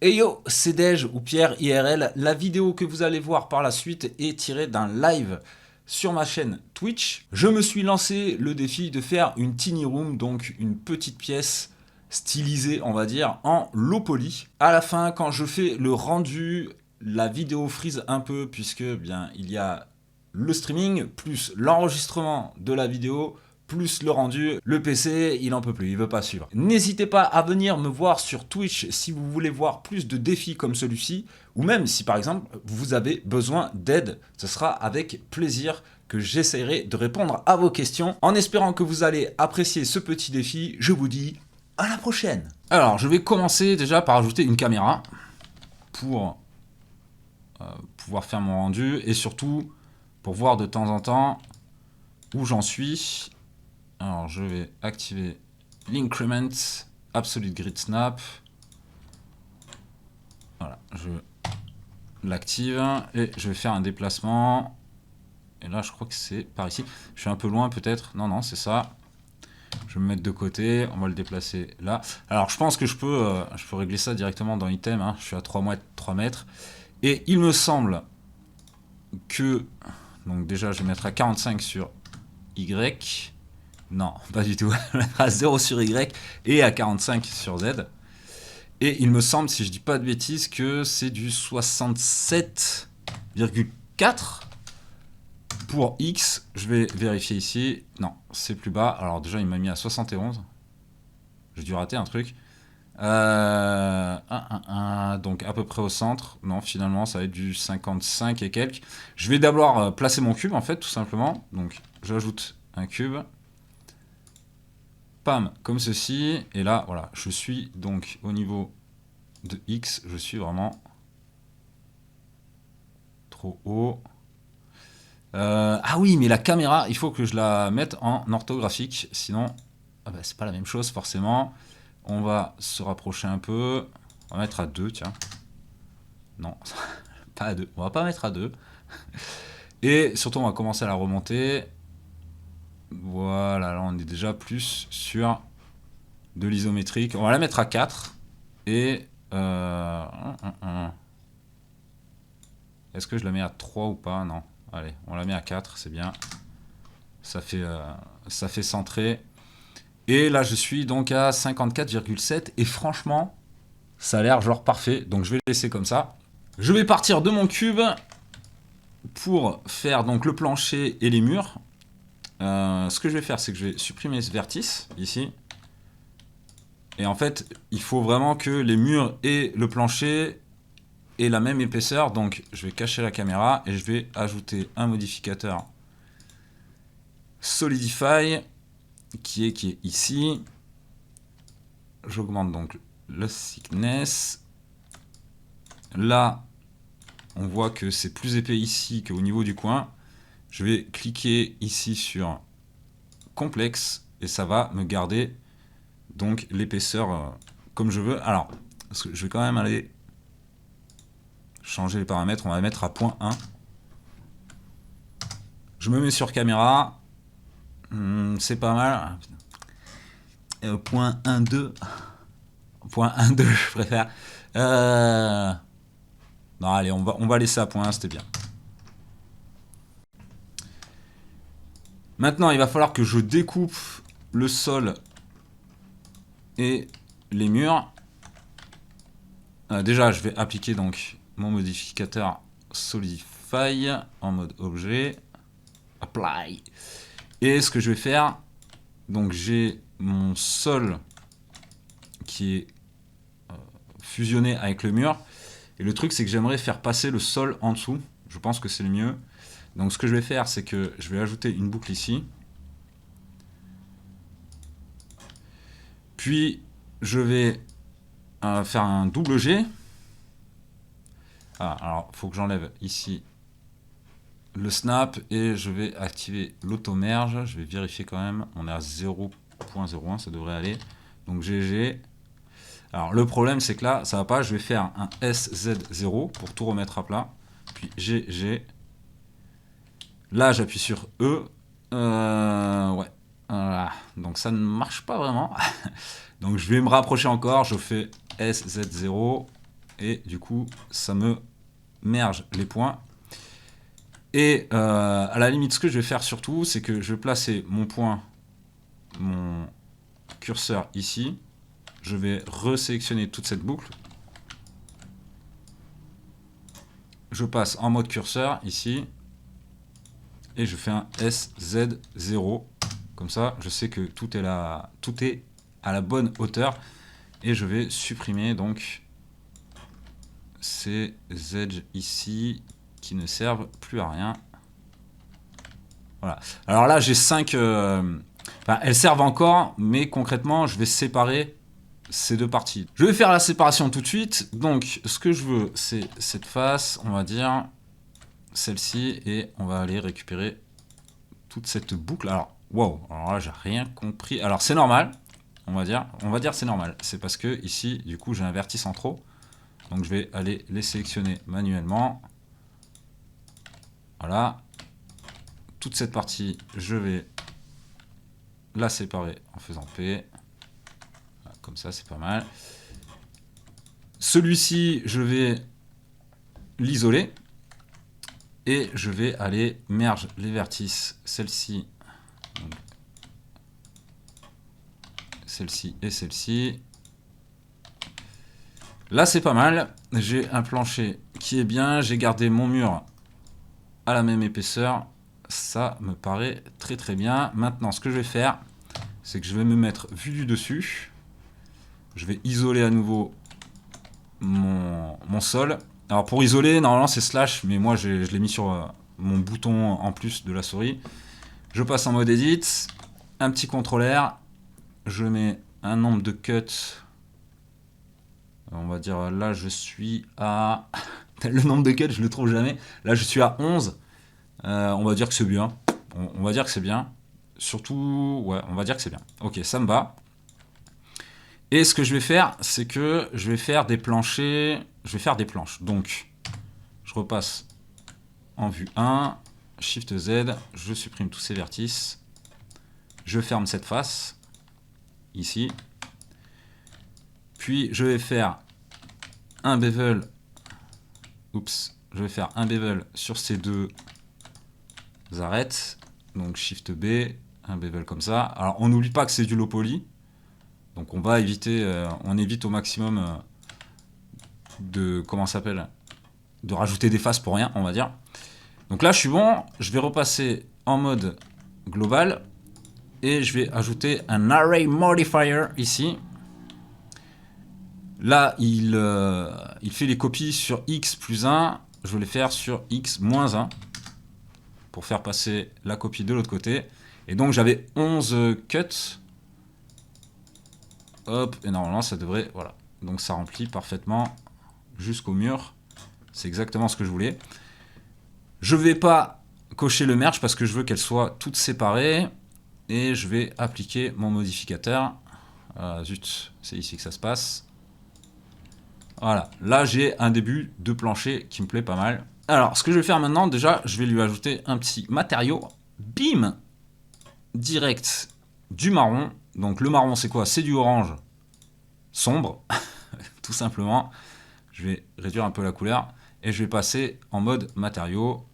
Hey yo, c'est Dej ou Pierre IRL. La vidéo que vous allez voir par la suite est tirée d'un live sur ma chaîne Twitch. Je me suis lancé le défi de faire une tiny room, donc une petite pièce stylisée, on va dire, en low poly. À la fin, quand je fais le rendu, la vidéo freeze un peu puisque bien il y a le streaming plus l'enregistrement de la vidéo plus le rendu, le PC, il en peut plus, il veut pas suivre. N'hésitez pas à venir me voir sur Twitch si vous voulez voir plus de défis comme celui-ci, ou même si par exemple vous avez besoin d'aide, ce sera avec plaisir que j'essaierai de répondre à vos questions. En espérant que vous allez apprécier ce petit défi, je vous dis à la prochaine. Alors, je vais commencer déjà par ajouter une caméra pour pouvoir faire mon rendu et surtout pour voir de temps en temps où j'en suis. Alors, je vais activer l'increment, absolute grid snap. Voilà, je l'active et je vais faire un déplacement. Et là, je crois que c'est par ici. Je suis un peu loin peut-être. Non, non, c'est ça. Je vais me mettre de côté. On va le déplacer là. Alors, je pense que je peux régler ça directement dans item. Hein. Je suis à 3 mètres. Et il me semble que... Donc déjà, je vais mettre à 45 sur Y. Non, pas du tout. À 0 sur Y et à 45 sur Z. Et il me semble, si je dis pas de bêtises, que c'est du 67,4 pour X. Je vais vérifier ici. Non, c'est plus bas. Alors déjà, il m'a mis à 71. J'ai dû rater un truc. Donc à peu près au centre. Non, finalement, ça va être du 55 et quelques. Je vais d'abord placer mon cube, en fait, tout simplement. Donc, j'ajoute un cube. Pam, comme ceci, et là, voilà, je suis donc au niveau de X, je suis vraiment trop haut. Ah oui, mais la caméra, il faut que je la mette en orthographique, sinon, c'est pas la même chose forcément. On va se rapprocher un peu, on va mettre à 2, tiens. Non, pas à 2, on va pas mettre à 2. Et surtout, on va commencer à la remonter. Voilà, là on est déjà plus sur de l'isométrique. On va la mettre à 4. Et... Est-ce que je la mets à 3 ou pas? Non. Allez, on la met à 4, c'est bien. Ça fait centrer. Et là, je suis donc à 54,7. Et franchement, ça a l'air genre parfait. Donc je vais le laisser comme ça. Je vais partir de mon cube pour faire donc le plancher et les murs. Ce que je vais faire, c'est que je vais supprimer ce vertice ici. Et en fait, il faut vraiment que les murs et le plancher aient la même épaisseur. Donc, je vais cacher la caméra et je vais ajouter un modificateur Solidify qui est ici. J'augmente donc le thickness. Là, on voit que c'est plus épais ici qu'au niveau du coin. Je vais cliquer ici sur complexe et ça va me garder donc l'épaisseur comme je veux. Alors, parce que je vais quand même aller changer les paramètres. On va mettre à 0.1. Je me mets sur caméra. C'est pas mal. 0.12. 0.12, je préfère. Non, allez, on va laisser à 0.1, c'était bien. Maintenant, il va falloir que je découpe le sol et les murs. Déjà, je vais appliquer donc mon modificateur Solidify en mode objet. Apply. Et ce que je vais faire, donc j'ai mon sol qui est fusionné avec le mur. Et le truc, c'est que j'aimerais faire passer le sol en dessous. Je pense que c'est le mieux. Donc ce que je vais faire, c'est que je vais ajouter une boucle ici. Puis je vais faire un double G. Ah, alors il faut que j'enlève ici le snap et je vais activer l'auto-merge. Je vais vérifier quand même. On est à 0.01, ça devrait aller. Donc GG. Alors le problème, c'est que là, ça va pas. Je vais faire un SZ0 pour tout remettre à plat. Puis GG. Là, j'appuie sur E. Ouais. Voilà. Donc ça ne marche pas vraiment. Donc je vais me rapprocher encore. Je fais SZ0. Et du coup, ça me merge les points. Et à la limite, ce que je vais faire surtout, c'est que je vais placer mon point, mon curseur ici. Je vais resélectionner toute cette boucle. Je passe en mode curseur ici. Et je fais un SZ0. Comme ça, je sais que tout est à la bonne hauteur. Et je vais supprimer donc ces edges ici qui ne servent plus à rien. Voilà. Alors là, j'ai 5... Enfin, elles servent encore, mais concrètement, je vais séparer ces deux parties. Je vais faire la séparation tout de suite. Donc, ce que je veux, c'est cette face, on va dire celle-ci, et on va aller récupérer toute cette boucle. Alors, wow, alors là, j'ai rien compris. Alors, c'est normal, on va dire c'est normal. C'est parce que ici, du coup, j'ai un vertice en trop. Donc, je vais aller les sélectionner manuellement. Voilà. Toute cette partie, je vais la séparer en faisant P. Voilà, comme ça, c'est pas mal. Celui-ci, je vais l'isoler. Et je vais aller merge les vertices, celle-ci, celle-ci et celle-ci. Là, c'est pas mal. J'ai un plancher qui est bien. J'ai gardé mon mur à la même épaisseur. Ça me paraît très très bien. Maintenant, ce que je vais faire, c'est que je vais me mettre vue du dessus. Je vais isoler à nouveau mon sol. Alors pour isoler, normalement c'est slash, mais moi je l'ai mis sur mon bouton en plus de la souris. Je passe en mode edit, un petit contrôleur, je mets un nombre de cuts. On va dire là je suis à... Le nombre de cuts je le trouve jamais. Là je suis à 11. On va dire que c'est bien. On va dire que c'est bien. Surtout, ouais, on va dire que c'est bien. Ok, ça me va. Et ce que je vais faire, c'est que je vais faire des planchers. Je vais faire des planches. Donc, je repasse en vue 1, Shift Z, je supprime tous ces vertices. Je ferme cette face, ici. Puis, je vais faire un bevel. Oups, je vais faire un bevel sur ces deux arêtes. Donc, Shift B, un bevel comme ça. Alors, on n'oublie pas que c'est du low poly. Donc, on va éviter, on évite au maximum de, comment ça s'appelle, de rajouter des faces pour rien, on va dire. Donc là, je suis bon. Je vais repasser en mode global. Et je vais ajouter un Array Modifier ici. Là, il fait les copies sur X plus 1. Je vais les faire sur X moins 1. Pour faire passer la copie de l'autre côté. Et donc, j'avais 11 cuts. Hop, et normalement, ça devrait... Voilà. Donc, ça remplit parfaitement jusqu'au mur. C'est exactement ce que je voulais. Je ne vais pas cocher le merge parce que je veux qu'elles soient toutes séparées. Et je vais appliquer mon modificateur. Zut, c'est ici que ça se passe. Voilà, là j'ai un début de plancher qui me plaît pas mal. Alors, ce que je vais faire maintenant, déjà, je vais lui ajouter un petit matériau. Bim! Direct du marron. Donc le marron, c'est quoi? C'est du orange sombre, tout simplement. Je vais réduire un peu la couleur. Et je vais passer en mode matériau.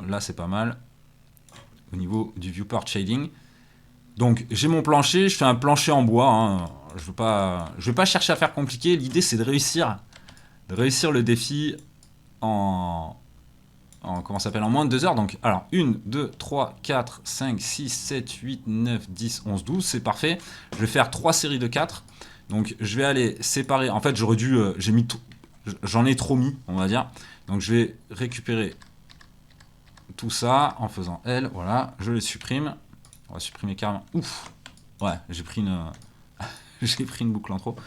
Là, c'est pas mal. Au niveau du viewport shading. Donc j'ai mon plancher, je fais un plancher en bois. Hein. Je vais pas chercher à faire compliqué. L'idée c'est de réussir le défi en comment ça s'appelle, en moins de 2 heures. Donc alors 1, 2, 3, 4, 5, 6, 7, 8, 9, 10, 11, 12, c'est parfait. Je vais faire 3 séries de 4. Donc je vais aller séparer. En fait j'aurais dû, j'en ai trop mis, on va dire. Donc je vais récupérer tout ça en faisant L. Voilà, je les supprime. On va supprimer carrément. Ouf. Ouais, j'ai pris une boucle en trop.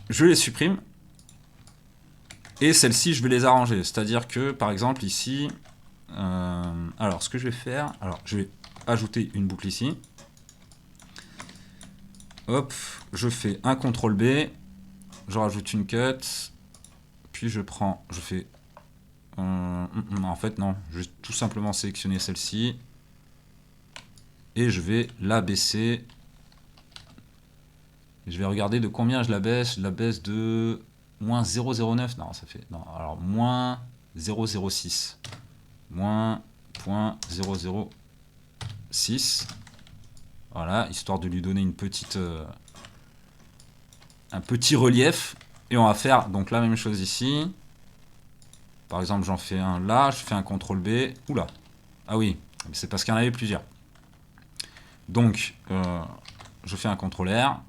Je les supprime. Et celles-ci, je vais les arranger. C'est-à-dire que, par exemple, ici... alors, ce que je vais faire... Alors, je vais ajouter une boucle ici. Hop, je fais un CTRL B. Je rajoute une cut. Puis je prends... Je fais... en fait, non. Je vais tout simplement sélectionner celle-ci. Et je vais la baisser. Je vais regarder de combien je la baisse. Je la baisse de moins 0,09, non, ça fait... Non, alors, moins 0,06. Moins 0,006. Voilà, histoire de lui donner une petite... un petit relief. Et on va faire donc la même chose ici. Par exemple, j'en fais un là, je fais un CTRL B. Oula. Ah oui, c'est parce qu'il y en avait plusieurs. Donc, je fais un CTRL R.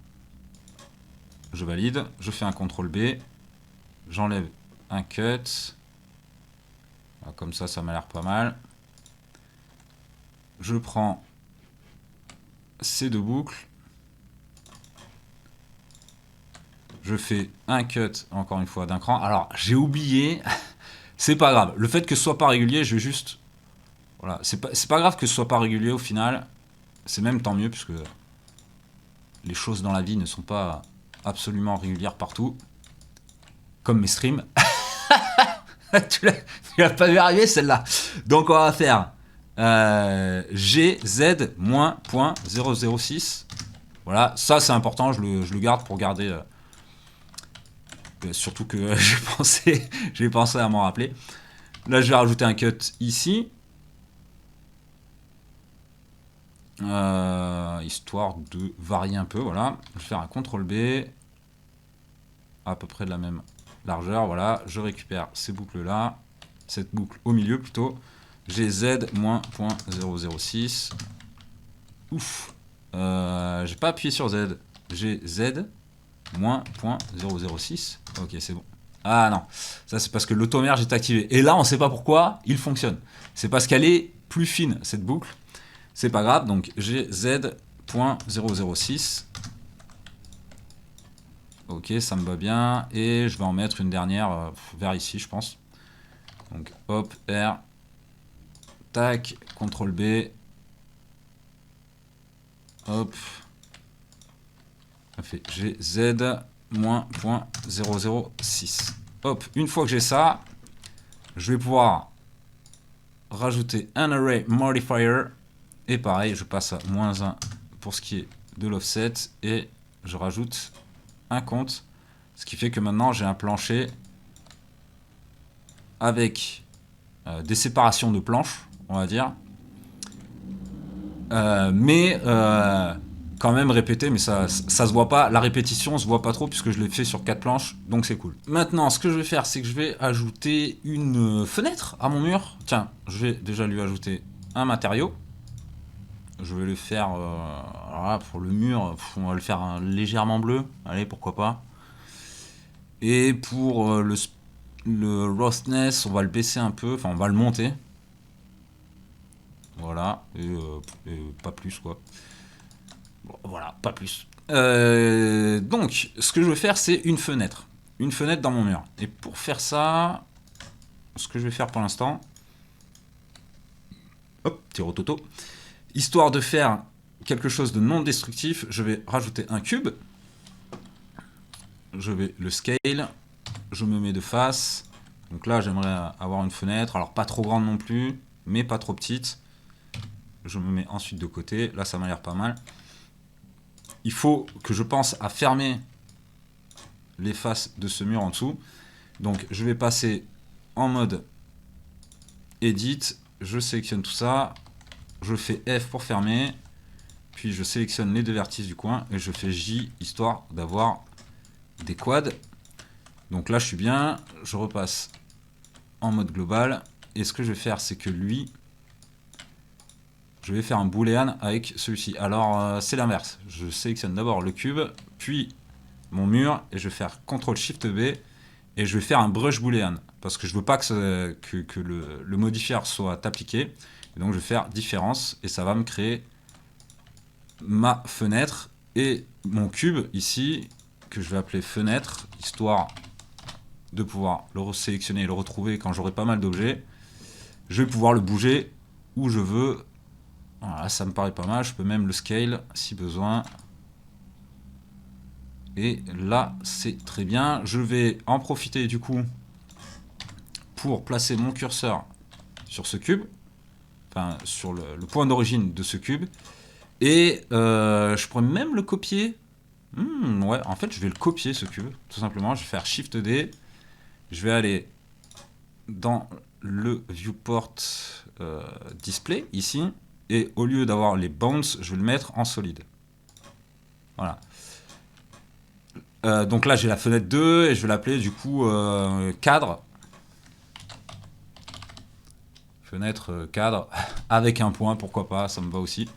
Je valide. Je fais un CTRL B. J'enlève un cut. Comme ça m'a l'air pas mal. Je prends ces deux boucles. Je fais un cut, encore une fois, d'un cran. Alors, j'ai oublié. C'est pas grave. Le fait que ce soit pas régulier, je vais juste... Voilà. C'est pas grave que ce soit pas régulier au final. C'est même tant mieux, puisque les choses dans la vie ne sont pas absolument régulières partout. Comme mes streams. tu l'as pas vu arriver, celle-là. Donc, on va faire GZ-.006. Voilà. Ça, c'est important. Je le garde pour garder... surtout que j'ai pensé à m'en rappeler. Là, je vais rajouter un cut ici. Histoire de varier un peu, voilà. Je vais faire un CTRL B. À peu près de la même largeur, voilà. Je récupère ces boucles-là. Cette boucle au milieu, plutôt. J'ai Z-.006. Ouf. J'ai pas appuyé sur Z. J'ai Z-.006. Ok, c'est bon. Ah non, ça c'est parce que l'automerge est activé. Et là, on ne sait pas pourquoi il fonctionne. C'est parce qu'elle est plus fine, cette boucle. C'est pas grave, donc j'ai Z.006. Ok, ça me va bien. Et je vais en mettre une dernière vers ici, je pense. Donc hop, R. Tac, CTRL B. Hop. Ça fait j'ai Z-.006. Hop, une fois que j'ai ça, je vais pouvoir rajouter un array modifier. Et pareil, je passe à -1 pour ce qui est de l'offset. Et je rajoute un compte. Ce qui fait que maintenant, j'ai un plancher avec des séparations de planches, on va dire. Mais quand même répété, mais ça se voit pas. La répétition se voit pas trop puisque je l'ai fait sur 4 planches, donc c'est cool. Maintenant, ce que je vais faire, c'est que je vais ajouter une fenêtre à mon mur. Tiens, je vais déjà lui ajouter un matériau. Je vais le faire, alors là, pour le mur, on va le faire légèrement bleu. Allez, pourquoi pas. Et pour le roughness, on va le baisser un peu, enfin on va le monter. Voilà, et pas plus quoi. Bon, voilà, pas plus. Donc, ce que je vais faire, c'est une fenêtre. Une fenêtre dans mon mur. Et pour faire ça, ce que je vais faire pour l'instant... Hop, petit rototo. Histoire de faire quelque chose de non destructif, je vais rajouter un cube. Je vais le scale. Je me mets de face. Donc là, j'aimerais avoir une fenêtre. Alors, pas trop grande non plus, mais pas trop petite. Je me mets ensuite de côté. Là, ça m'a l'air pas mal. Il faut que je pense à fermer les faces de ce mur en dessous. Donc, je vais passer en mode Edit. Je sélectionne tout ça. Je fais F pour fermer. Puis, je sélectionne les deux vertices du coin. Et je fais J, histoire d'avoir des quads. Donc là, je suis bien. Je repasse en mode global. Et ce que je vais faire, c'est que lui... Je vais faire un boolean avec celui-ci. Alors, c'est l'inverse. Je sélectionne d'abord le cube, puis mon mur, et je vais faire CTRL-SHIFT-B, et je vais faire un brush boolean, parce que je ne veux pas que le modifier soit appliqué. Et donc, je vais faire différence, et ça va me créer ma fenêtre, et mon cube, ici, que je vais appeler fenêtre, histoire de pouvoir le resélectionner et le retrouver quand j'aurai pas mal d'objets. Je vais pouvoir le bouger où je veux. Voilà, ça me paraît pas mal. Je peux même le scale si besoin. Et là, c'est très bien. Je vais en profiter du coup pour placer mon curseur sur ce cube. Enfin, sur le point d'origine de ce cube. Et je pourrais même le copier Ouais, en fait, je vais le copier ce cube. Tout simplement, je vais faire Shift D. Je vais aller dans le viewport display ici. Et au lieu d'avoir les bounds, je vais le mettre en solide. Voilà. Donc là, j'ai la fenêtre 2 et je vais l'appeler du coup cadre. Fenêtre cadre avec un point, pourquoi pas, ça me va aussi.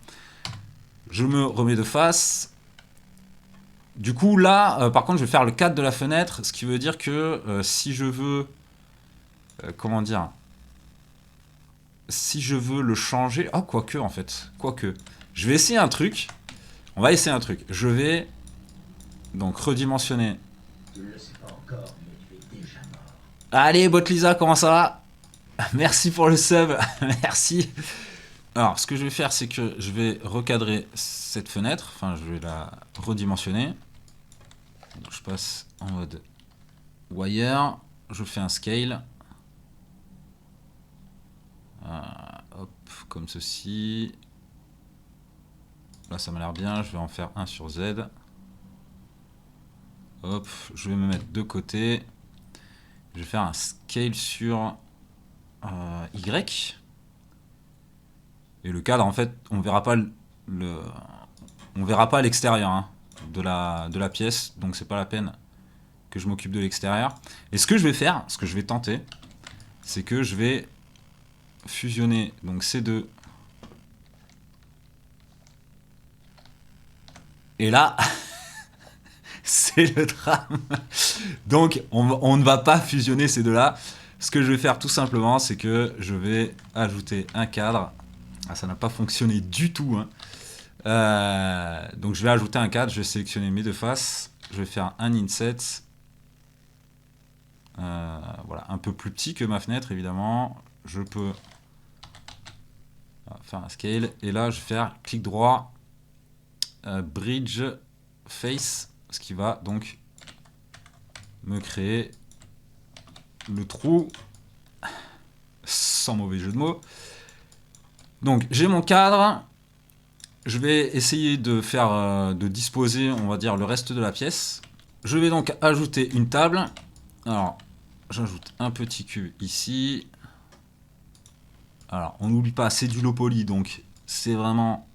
Je me remets de face. Du coup, là, par contre, je vais faire le cadre de la fenêtre, ce qui veut dire que si je veux... comment dire, si je veux le changer... Ah, quoique, en fait. Quoique. Je vais essayer un truc. On va essayer un truc. Je vais donc redimensionner. Allez, Botlisa, comment ça va? Merci pour le sub. Merci. Alors, ce que je vais faire, c'est que je vais recadrer cette fenêtre. Enfin, je vais la redimensionner. Donc, je passe en mode wire. Je fais un scale. Hop, comme ceci. Là, ça m'a l'air bien. Je vais en faire un sur Z. Hop, je vais me mettre de côté. Je vais faire un scale sur Y. Et le cadre, en fait, on verra pas on verra pas l'extérieur hein, de la pièce. Donc, c'est pas la peine que je m'occupe de l'extérieur. Et ce que je vais faire, ce que je vais tenter, c'est que je vais fusionner donc ces deux. Et là, c'est le drame. Donc, on ne va pas fusionner ces deux-là. Ce que je vais faire tout simplement, c'est que je vais ajouter un cadre. Ah, ça n'a pas fonctionné du tout. Hein. Donc, je vais ajouter un cadre. Je vais sélectionner mes deux faces. Je vais faire un inset. Voilà, un peu plus petit que ma fenêtre, évidemment. Je peux faire un scale. Et là, je vais faire clic droit, bridge face, ce qui va donc me créer le trou, sans mauvais jeu de mots. Donc j'ai mon cadre, je vais essayer de faire, de disposer, on va dire, le reste de la pièce. Je vais donc ajouter une table. Alors j'ajoute un petit cube ici. Alors on n'oublie pas, c'est du low poly, donc c'est vraiment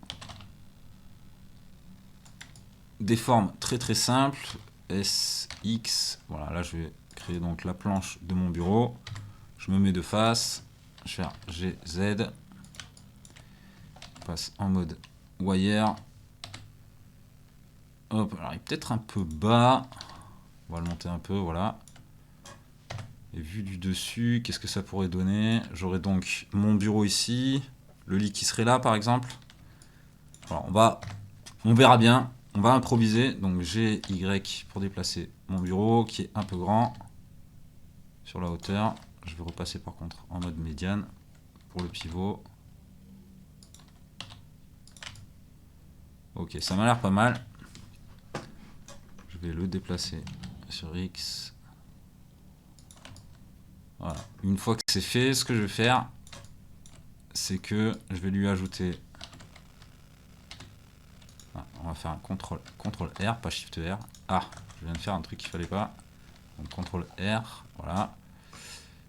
des formes très très simples. S, X, voilà, là je vais créer donc la planche de mon bureau. Je me mets de face, je vais faire G, Z. Je passe en mode wire. Hop, alors il est peut-être un peu bas. On va le monter un peu, voilà. Et vu du dessus, qu'est-ce que ça pourrait donner? J'aurais donc mon bureau ici, le lit qui serait là par exemple. Alors on verra bien. On va improviser. Donc G, Y pour déplacer mon bureau qui est un peu grand sur la hauteur. Je vais repasser par contre en mode médiane pour le pivot. Ok, ça m'a l'air pas mal. Je vais le déplacer sur X. Voilà. Une fois que c'est fait, ce que je vais faire, c'est que je vais lui ajouter... Ah, on va faire un CTRL R, pas SHIFT R. Ah, je viens de faire un truc qu'il fallait pas. Donc CTRL R, voilà.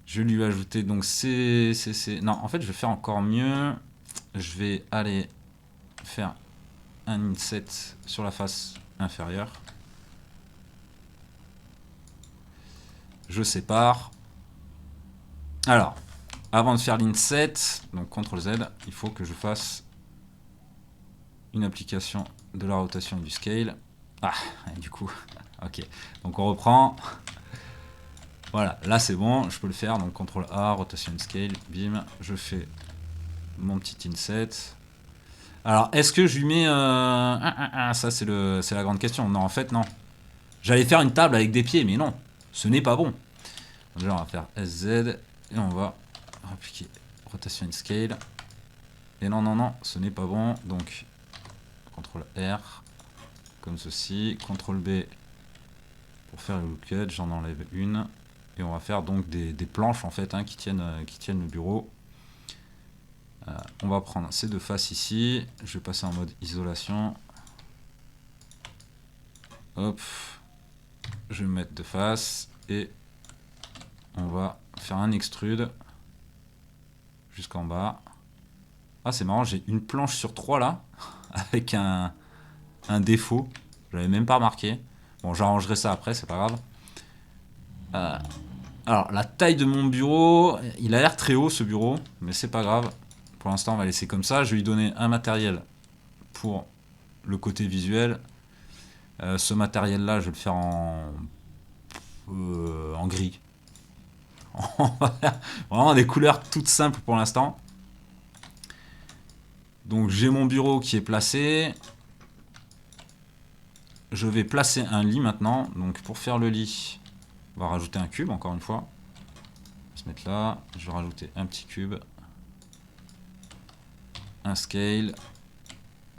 Je vais lui ajouter donc Non, en fait, je vais faire encore mieux. Je vais aller faire un inset sur la face inférieure. Je sépare. Alors, avant de faire l'inset, donc CTRL Z, il faut que je fasse une application de la rotation et du scale. Ah, et du coup, ok. Donc on reprend. Voilà, là c'est bon, je peux le faire. Donc CTRL A, rotation scale, bim. Je fais mon petit inset. Alors, est-ce que je lui mets... ça, c'est la grande question. Non, en fait, non. J'allais faire une table avec des pieds, mais non. Ce n'est pas bon. Donc là, on va faire SZ. Et on va appliquer rotation and scale. Et non, non, non, ce n'est pas bon. Donc, CTRL R. Comme ceci. CTRL B pour faire le look-cut. J'en enlève une. Et on va faire donc des planches, en fait, hein, qui tiennent le bureau. On va prendre ces deux faces ici. Je vais passer en mode isolation. Hop. Je vais me mettre de face. Et on va faire un extrude. Jusqu'en bas. Ah, c'est marrant, j'ai une planche sur 3 là. Avec un défaut. Je l'avais même pas remarqué. Bon, j'arrangerai ça après, c'est pas grave. Alors, la taille de mon bureau, il a l'air très haut ce bureau, mais c'est pas grave. Pour l'instant, on va laisser comme ça. Je vais lui donner un matériel pour le côté visuel. Ce matériel-là, je vais le faire en gris. Vraiment des couleurs toutes simples pour l'instant. Donc, j'ai mon bureau qui est placé. Je vais placer un lit maintenant. Donc, pour faire le lit, on va rajouter un cube, encore une fois. On va se mettre là. Je vais rajouter un petit cube. Un scale.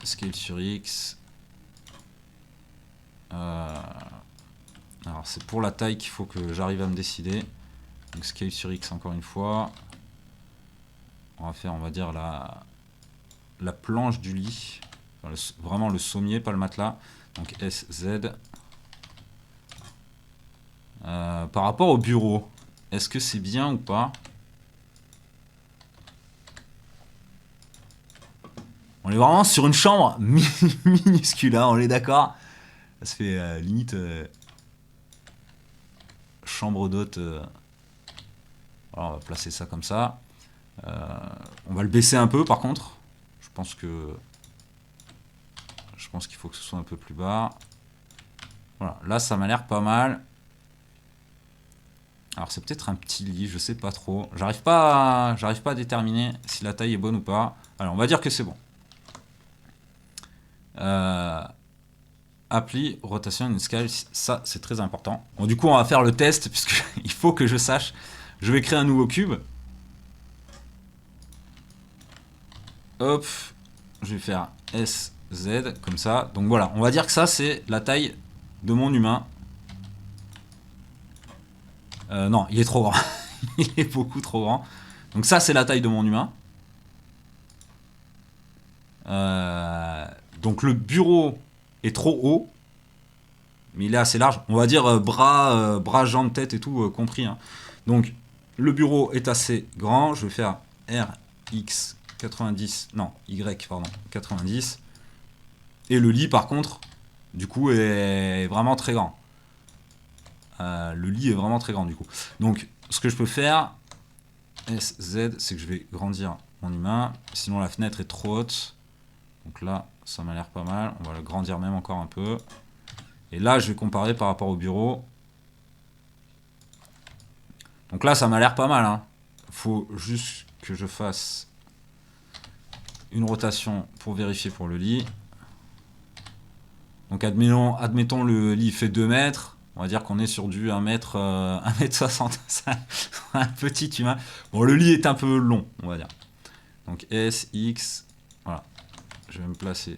Scale sur X. Alors, c'est pour la taille qu'il faut que j'arrive à me décider. Donc, scale sur X, encore une fois. On va faire, on va dire, la planche du lit. Enfin, vraiment le sommier, pas le matelas. Donc, SZ. Par rapport au bureau, est-ce que c'est bien ou pas? On est vraiment sur une chambre minuscule, hein, on est d'accord. Ça se fait limite chambre d'hôte. Voilà, on va placer ça comme ça. On va le baisser un peu par contre. Je pense qu'il faut que ce soit un peu plus bas. Voilà, là ça m'a l'air pas mal. Alors c'est peut-être un petit lit, je sais pas trop. J'arrive pas à déterminer si la taille est bonne ou pas. Alors on va dire que c'est bon. Appli, rotation, scale, ça c'est très important. Bon, du coup on va faire le test puisqu'il faut que je sache. Je vais créer un nouveau cube. Hop, je vais faire SZ comme ça. Donc voilà, on va dire que ça c'est la taille de mon humain. Non, il est trop grand. Il est beaucoup trop grand. Donc ça c'est la taille de mon humain. Donc le bureau est trop haut, mais il est assez large. On va dire bras, jambes, tête et tout compris. Hein. Donc le bureau est assez grand. Je vais faire RX 90, non Y pardon 90. Et le lit par contre, du coup est vraiment très grand. Le lit est vraiment très grand du coup. Donc ce que je peux faire SZ, c'est que je vais grandir mon humain. Sinon la fenêtre est trop haute. Donc là, ça m'a l'air pas mal. On va le grandir même encore un peu. Et là, je vais comparer par rapport au bureau. Donc là, ça m'a l'air pas mal. Hein. Faut juste que je fasse une rotation pour vérifier pour le lit. Donc admettons le lit fait 2 mètres. On va dire qu'on est sur du 1 mètre, 1m60. Un petit humain. Bon, le lit est un peu long, on va dire. Donc S, X, voilà. Je vais me placer.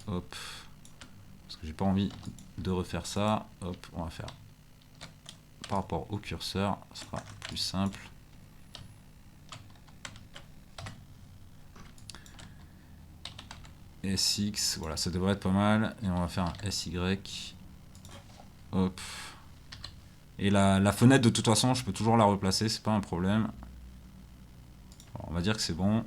Hop. Parce que j'ai pas envie de refaire ça. Hop, on va faire par rapport au curseur. Ce sera plus simple. SX, voilà, ça devrait être pas mal. Et on va faire un SY. Hop. Et la fenêtre, de toute façon, je peux toujours la replacer, c'est pas un problème. Alors, on va dire que c'est bon.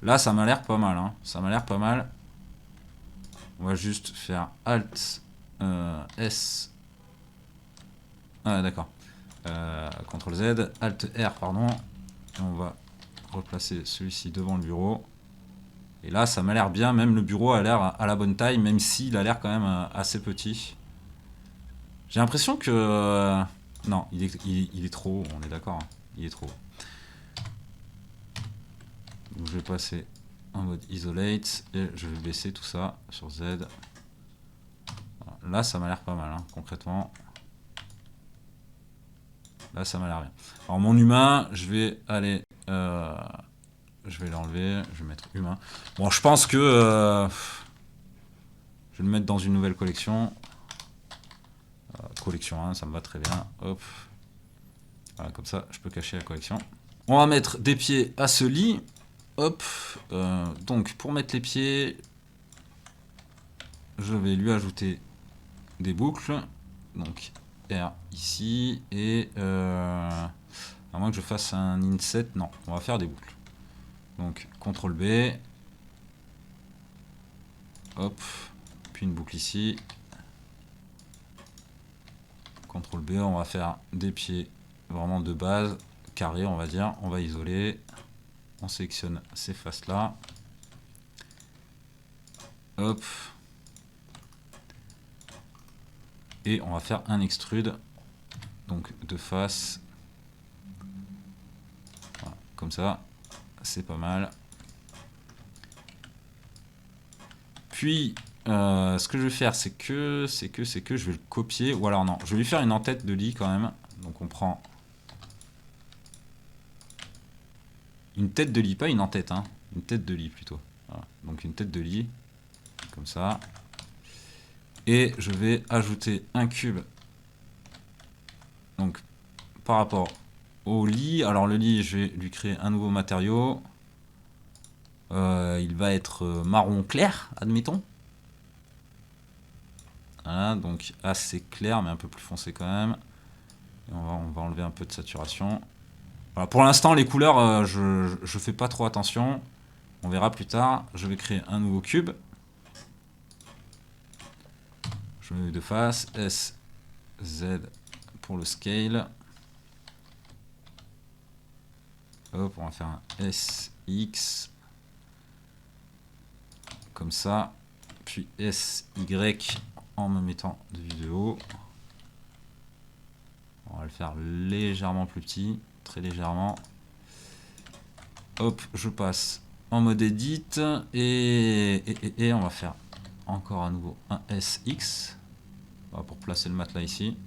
Là, ça m'a l'air pas mal. Hein. Ça m'a l'air pas mal. On va juste faire Alt S. Ah, d'accord. CTRL Z, Alt R, pardon. Et on va replacer celui-ci devant le bureau. Et là, ça m'a l'air bien. Même le bureau a l'air à la bonne taille, même s'il a l'air quand même assez petit. J'ai l'impression que... non, il est trop haut, on est d'accord. Hein. Il est trop haut. Donc je vais passer en mode isolate et je vais baisser tout ça sur Z. Voilà. Là, ça m'a l'air pas mal, hein, concrètement. Là, ça m'a l'air bien. Alors, mon humain, je vais aller... je vais l'enlever, je vais mettre humain. Bon, je pense que... je vais le mettre dans une nouvelle collection. Collection 1, ça me va très bien. Hop. Voilà, comme ça, je peux cacher la collection. On va mettre des pieds à ce lit. Hop. Donc, pour mettre les pieds, je vais lui ajouter des boucles. Donc R ici. Et à moins que je fasse un inset. Non, on va faire des boucles. Donc CTRL B. Hop. Puis une boucle ici. CTRL B. On va faire des pieds vraiment de base. Carré, on va dire. On va isoler. On sélectionne ces faces là. Hop. Et on va faire un extrude. Donc de face. Voilà, comme ça. C'est pas mal. Puis, ce que je vais faire, c'est que je vais le copier. Ou alors non, je vais lui faire une en-tête de lit quand même. Donc on prend une tête de lit, pas une en-tête, hein. Une tête de lit plutôt. Voilà. Donc une tête de lit, comme ça. Et je vais ajouter un cube. Donc par rapport au lit. Alors le lit, je vais lui créer un nouveau matériau. Il va être marron clair, admettons. Voilà, donc assez clair, mais un peu plus foncé quand même. Et on va enlever un peu de saturation. Voilà, pour l'instant, les couleurs, je fais pas trop attention. On verra plus tard. Je vais créer un nouveau cube. Je mets de face. S, Z pour le scale. Hop, on va faire un S, X. Comme ça. Puis S, Y en me mettant de vidéo. On va le faire légèrement plus petit. Très légèrement. Hop, je passe en mode edit. Et on va faire encore à nouveau un SX. Voilà, pour placer le matelas ici.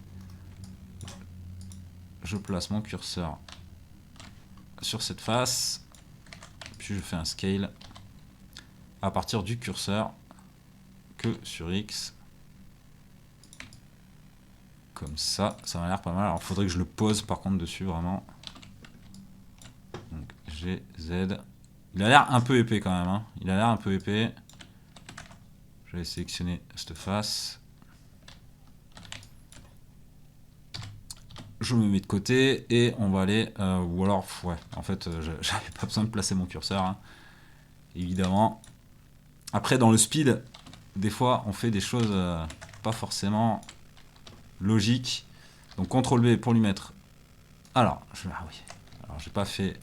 Je place mon curseur sur cette face. Puis je fais un scale à partir du curseur que sur X. Comme ça, ça m'a l'air pas mal. Alors il faudrait que je le pose par contre dessus vraiment. Donc G, Z. Il a l'air un peu épais quand même. Hein. Il a l'air un peu épais. Je vais sélectionner cette face. Je me mets de côté et on va aller. Ou alors, ouais, en fait, j'avais pas besoin de placer mon curseur. Hein, évidemment. Après, dans le speed, des fois, on fait des choses pas forcément logiques. Donc, CTRL B pour lui mettre. Alors, ah oui. Alors, j'ai pas fait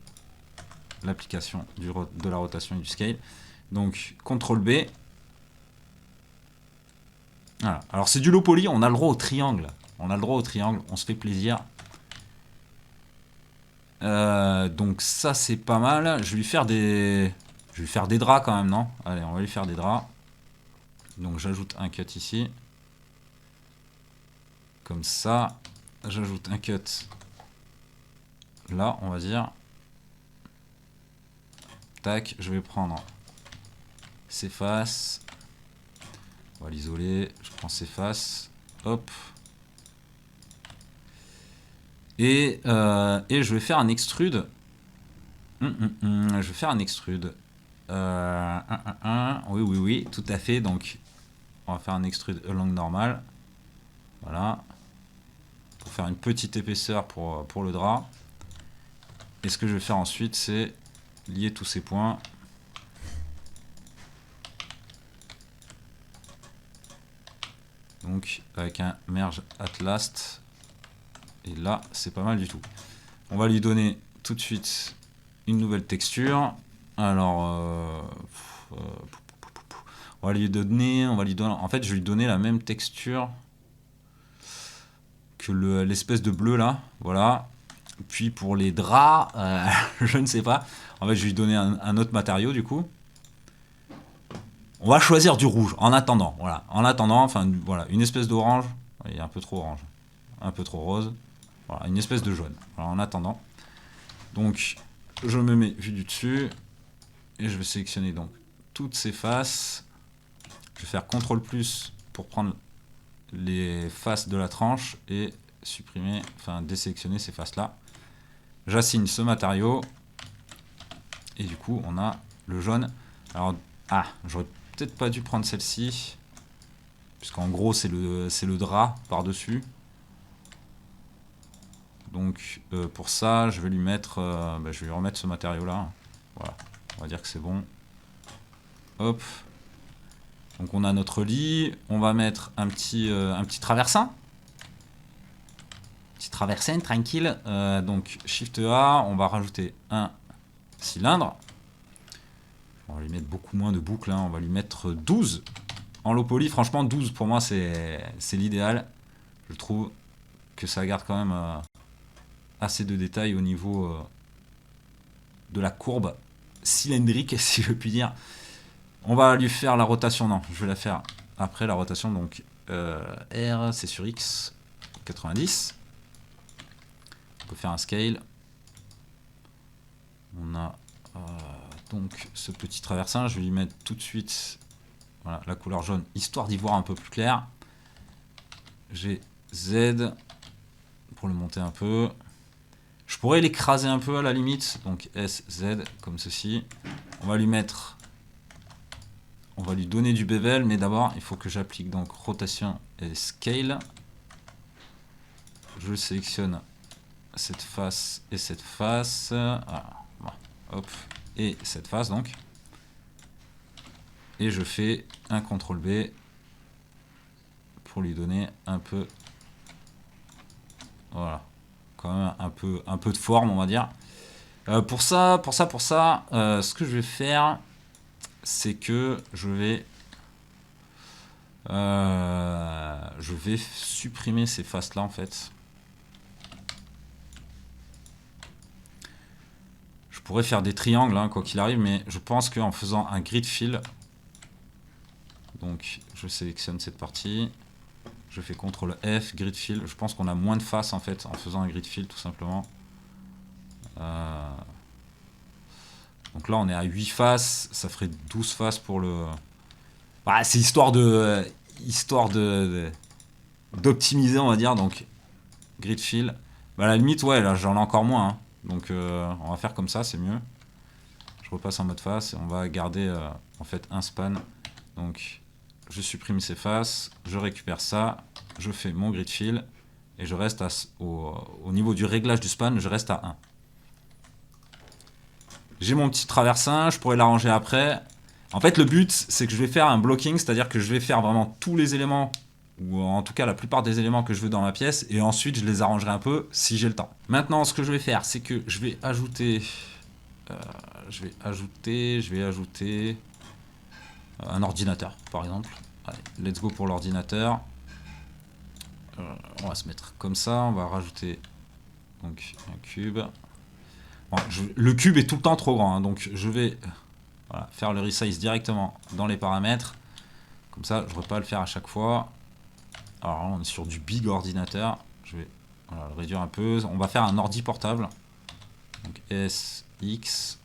l'application de la rotation et du scale. Donc, CTRL B. Voilà. Alors, c'est du low poly, on a le droit au triangle. On a le droit au triangle, on se fait plaisir. Donc ça c'est pas mal. Je vais lui faire des draps quand même, non? Allez, on va lui faire des draps. Donc j'ajoute un cut ici. Comme ça. J'ajoute un cut là, on va dire. Tac, je vais prendre ses faces. On va l'isoler. Je prends ses faces. Hop. Et je vais faire un extrude. Je vais faire un extrude. Oui, tout à fait. Donc, on va faire un extrude langue normale. Voilà. Pour faire une petite épaisseur pour le drap. Et ce que je vais faire ensuite, c'est lier tous ces points. Donc, avec un merge at last. Et là, c'est pas mal du tout. On va lui donner tout de suite une nouvelle texture. Alors, on va lui donner, en fait, je vais lui donner la même texture que l'espèce de bleu là. Voilà. Puis pour les draps, je ne sais pas. En fait, je vais lui donner un autre matériau du coup. On va choisir du rouge en attendant. Voilà. En attendant, enfin, voilà, une espèce d'orange. Il est un peu trop orange, un peu trop rose. Voilà, une espèce de jaune. Voilà, en attendant. Donc, je me mets vue du dessus et je vais sélectionner donc toutes ces faces. Je vais faire CTRL plus pour prendre les faces de la tranche et supprimer, enfin désélectionner ces faces là. J'assigne ce matériau et du coup on a le jaune. Alors, j'aurais peut-être pas dû prendre celle-ci. puisqu'en gros c'est le drap par-dessus. Donc pour ça, je vais lui mettre, je vais lui remettre ce matériau-là. Voilà, on va dire que c'est bon. Hop. Donc on a notre lit, on va mettre un petit traversin. Petit traversin, tranquille. Donc Shift A, on va rajouter un cylindre. On va lui mettre beaucoup moins de boucles, hein. On va lui mettre 12. En low poly, franchement 12 pour moi c'est l'idéal. Je trouve que ça garde quand même assez de détails au niveau de la courbe cylindrique, si je puis dire. On va lui faire la rotation, non, je vais la faire après la rotation, donc R, c'est sur X, 90. On peut faire un scale. On a donc ce petit traversin, je vais lui mettre tout de suite voilà, la couleur jaune, histoire d'y voir un peu plus clair. J'ai Z pour le monter un peu. Je pourrais l'écraser un peu à la limite, donc S, Z, comme ceci. On va lui mettre... On va lui donner du bevel, mais d'abord, il faut que j'applique donc rotation et scale. Je sélectionne cette face et cette face. Voilà. Bon, hop, et cette face donc. Et je fais un CTRL B pour lui donner un peu... Voilà. Quand même un peu de forme, on va dire. Pour ça, ce que je vais faire, c'est que je vais supprimer ces faces là en fait. Je pourrais faire des triangles hein, quoi qu'il arrive, mais je pense qu'en faisant un grid fill, donc je sélectionne cette partie, je fais CTRL F, grid fill, je pense qu'on a moins de faces en fait en faisant un grid fill tout simplement. Donc là on est à 8 faces, ça ferait 12 faces pour le... Bah, c'est histoire d'optimiser on va dire, donc grid fill. Bah, à la limite ouais là j'en ai encore moins, hein. Donc on va faire comme ça, c'est mieux. Je repasse en mode face et on va garder en fait un span. Donc je supprime ces faces, je récupère ça, je fais mon grid fill et je reste au niveau du réglage du span, je reste à 1. J'ai mon petit traversin, je pourrais l'arranger après. En fait, le but, c'est que je vais faire un blocking, c'est-à-dire que je vais faire vraiment tous les éléments, ou en tout cas la plupart des éléments que je veux dans ma pièce, et ensuite je les arrangerai un peu si j'ai le temps. Maintenant, ce que je vais faire, c'est que je vais ajouter... je vais ajouter un ordinateur, par exemple. Allez, let's go pour l'ordinateur. On va se mettre comme ça, on va rajouter donc un cube. Bon, le cube est tout le temps trop grand, hein, donc je vais voilà, faire le resize directement dans les paramètres. Comme ça, je ne vais pas le faire à chaque fois. Alors là, on est sur du big ordinateur. Je vais voilà, le réduire un peu. On va faire un ordi portable. Donc S, X.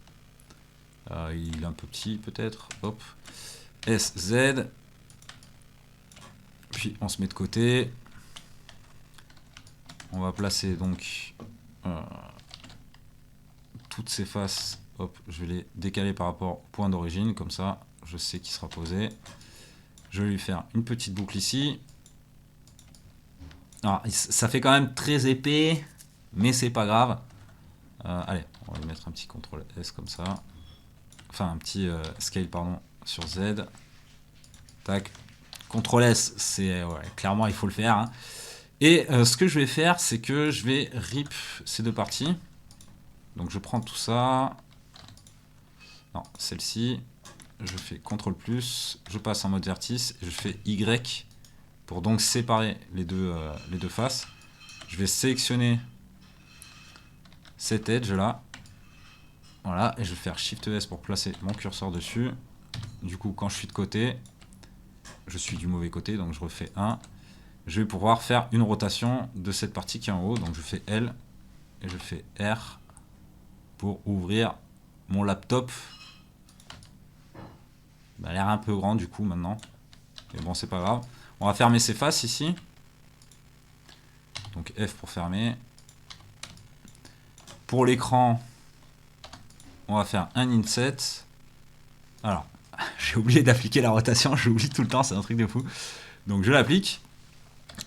Il est un peu petit peut-être. Hop. S, Z. Puis on se met de côté. On va placer donc... toutes ces faces, hop, je vais les décaler par rapport au point d'origine, comme ça je sais qu'il sera posé. Je vais lui faire une petite boucle ici. Alors, ça fait quand même très épais, mais c'est pas grave. Allez, on va lui mettre un petit CTRL S comme ça. Enfin, un petit scale, pardon, sur Z. Tac. CTRL S, c'est ouais, clairement il faut le faire. Hein. Et ce que je vais faire, c'est que je vais rip ces deux parties. Donc je prends tout ça, non, celle-ci, je fais CTRL+, je passe en mode vertice, et je fais Y pour donc séparer les deux faces. Je vais sélectionner cet edge là, voilà, et je vais faire Shift S pour placer mon curseur dessus. Du coup, quand je suis de côté, je suis du mauvais côté, donc je refais 1. Je vais pouvoir faire une rotation de cette partie qui est en haut, donc je fais L, et je fais R, pour ouvrir mon laptop. Il a l'air un peu grand du coup maintenant. Mais bon, c'est pas grave. On va fermer ces faces ici. Donc F pour fermer. Pour l'écran, on va faire un inset. Alors, j'ai oublié d'appliquer la rotation. J'oublie tout le temps, c'est un truc de fou. Donc je l'applique.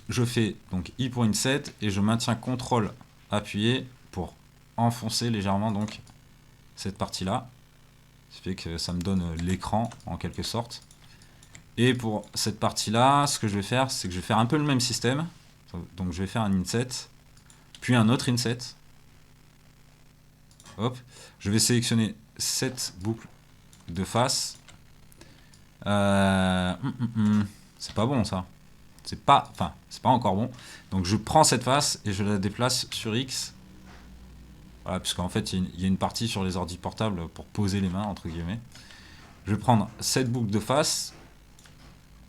Je fais donc I pour inset et je maintiens CTRL appuyé pour enfoncer légèrement donc cette partie-là. Ce qui fait que ça me donne l'écran en quelque sorte. Et pour cette partie-là, ce que je vais faire, c'est que je vais faire un peu le même système. Donc je vais faire un inset, puis un autre inset. Hop. Je vais sélectionner cette boucle de face. C'est pas bon ça. C'est pas encore bon. Donc je prends cette face et je la déplace sur X. Voilà, puisqu'en fait il y a une partie sur les ordi portables pour poser les mains entre guillemets. Je vais prendre cette boucle de face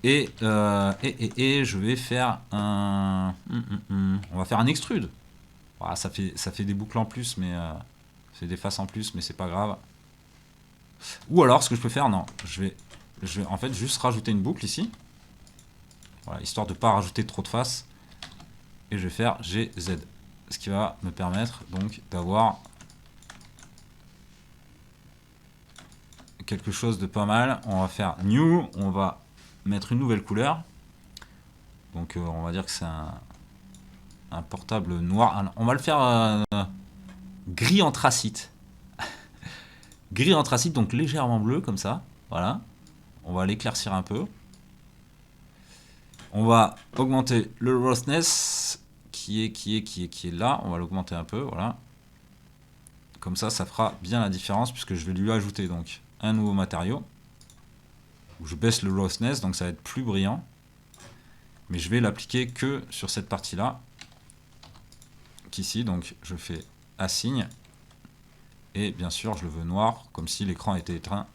et je vais faire un... On va faire un extrude. Voilà, ça fait des boucles en plus, mais c'est des faces en plus, mais c'est pas grave. Ou alors ce que je peux faire, non, je vais en fait juste rajouter une boucle ici. Voilà, histoire de ne pas rajouter trop de faces. Et je vais faire GZ. Ce qui va me permettre donc d'avoir quelque chose de pas mal. On va faire New. On va mettre une nouvelle couleur. Donc on va dire que c'est un portable noir. On va le faire gris anthracite. Gris anthracite, donc légèrement bleu comme ça. Voilà. On va l'éclaircir un peu. On va augmenter le roughness qui est là. On va l'augmenter un peu, voilà. Comme ça fera bien la différence puisque je vais lui ajouter donc un nouveau matériau. Je baisse le roughness, donc ça va être plus brillant. Mais je vais l'appliquer que sur cette partie-là. Qu'ici, donc je fais assigne. Et bien sûr, je le veux noir, comme si l'écran était éteint.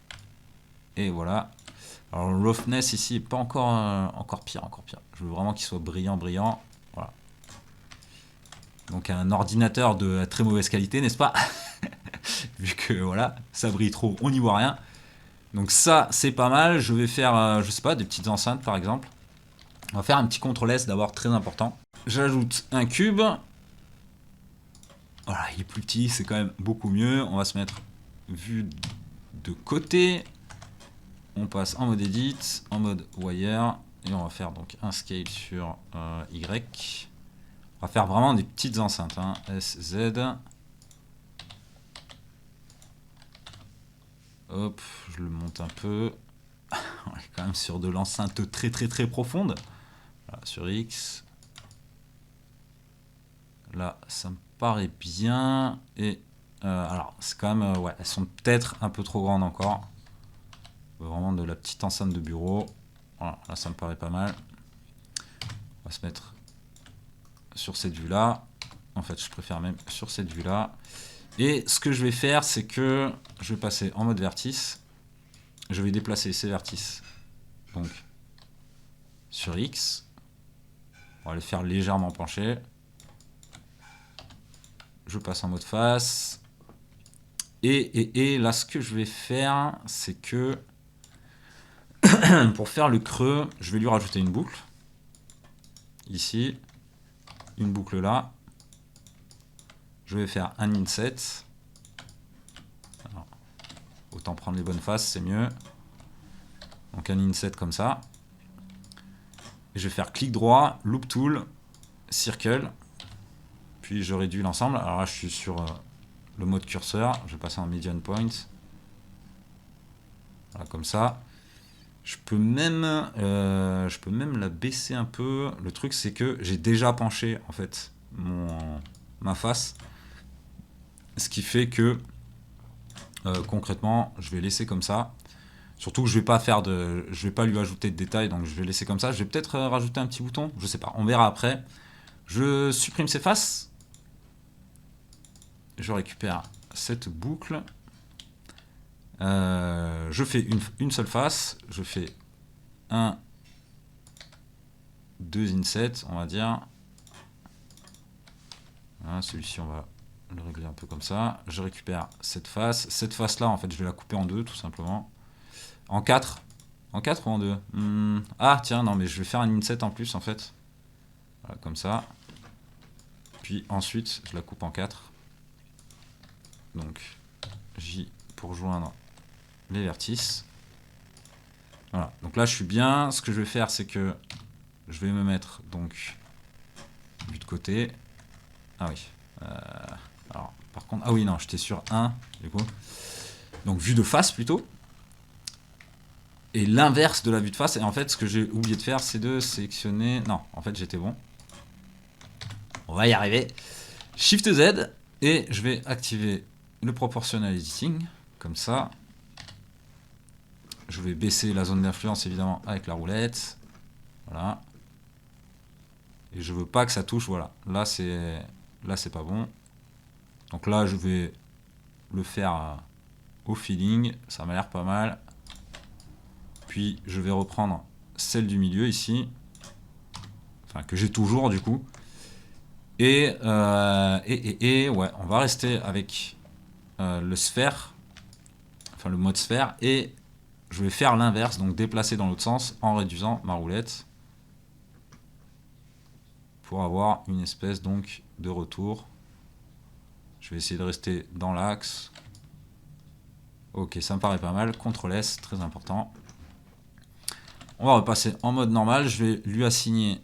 Et voilà. Alors le roughness ici est pas encore pire. Je veux vraiment qu'il soit brillant. Voilà. Donc un ordinateur de très mauvaise qualité, n'est-ce pas? Vu que voilà, ça brille trop, on n'y voit rien. Donc ça, c'est pas mal. Je vais faire, je sais pas, des petites enceintes par exemple. On va faire un petit CTRL-S d'abord, très important. J'ajoute un cube. Voilà, il est plus petit, c'est quand même beaucoup mieux. On va se mettre vue de côté. On passe en mode edit, en mode wire. Et on va faire donc un scale sur Y. On va faire vraiment des petites enceintes. Hein. SZ. Hop, je le monte un peu. On est quand même sur de l'enceinte très profonde. Voilà, sur X. Là, ça me paraît bien. Et alors, c'est quand même... ouais, elles sont peut-être un peu trop grandes encore. Vraiment de la petite enceinte de bureau. Voilà, là, ça me paraît pas mal. On va se mettre sur cette vue-là. En fait, je préfère même sur cette vue-là. Et ce que je vais faire, c'est que je vais passer en mode vertice. Je vais déplacer ces vertices donc sur X. On va les faire légèrement pencher. Je passe en mode face. Et là, ce que je vais faire, c'est que pour faire le creux, je vais lui rajouter une boucle. Ici. Une boucle là. Je vais faire un inset. Alors, autant prendre les bonnes faces, c'est mieux. Donc un inset comme ça. Et je vais faire clic droit, loop tool, circle. Puis je réduis l'ensemble. Alors là, je suis sur le mode curseur. Je vais passer en median point. Voilà, comme ça. Je peux même la baisser un peu. Le truc, c'est que j'ai déjà penché en fait ma face. Ce qui fait que concrètement, je vais laisser comme ça. Surtout que je vais pas lui ajouter de détails, donc je vais laisser comme ça. Je vais peut-être rajouter un petit bouton, je sais pas, on verra après. Je supprime ces faces. Je récupère cette boucle. Je fais une seule face. Je fais deux insets, on va dire. Voilà, celui-ci, on va le régler un peu comme ça. Je récupère cette face. Cette face-là, en fait, je vais la couper en deux, tout simplement. En 4. En 4 ou en 2 Ah, tiens, non, mais je vais faire un inset en plus, en fait. Voilà, comme ça. Puis ensuite, je la coupe en 4. Donc, J pour joindre les vertices. Voilà, donc là, je suis bien. Ce que je vais faire, c'est que je vais me mettre donc vue de côté. Ah oui. Alors, par contre, ah oui, non, j'étais sur 1, du coup. Donc, vue de face plutôt. Et l'inverse de la vue de face. Et en fait, ce que j'ai oublié de faire, c'est de sélectionner. Non, en fait, j'étais bon. On va y arriver. Shift Z. Et je vais activer le proportional editing. Comme ça. Je vais baisser la zone d'influence, évidemment, avec la roulette. Voilà. Et je veux pas que ça touche. Voilà. Là, c'est pas bon. Donc là, je vais le faire au feeling. Ça m'a l'air pas mal. Puis, je vais reprendre celle du milieu ici. Enfin, que j'ai toujours, du coup. Et ouais, on va rester avec le sphère. Enfin, le mode sphère. Et je vais faire l'inverse. Donc, déplacer dans l'autre sens en réduisant ma roulette. Pour avoir une espèce, donc, de retour. Je vais essayer de rester dans l'axe. Ok, ça me paraît pas mal. CTRL S, très important. On va repasser en mode normal. Je vais lui assigner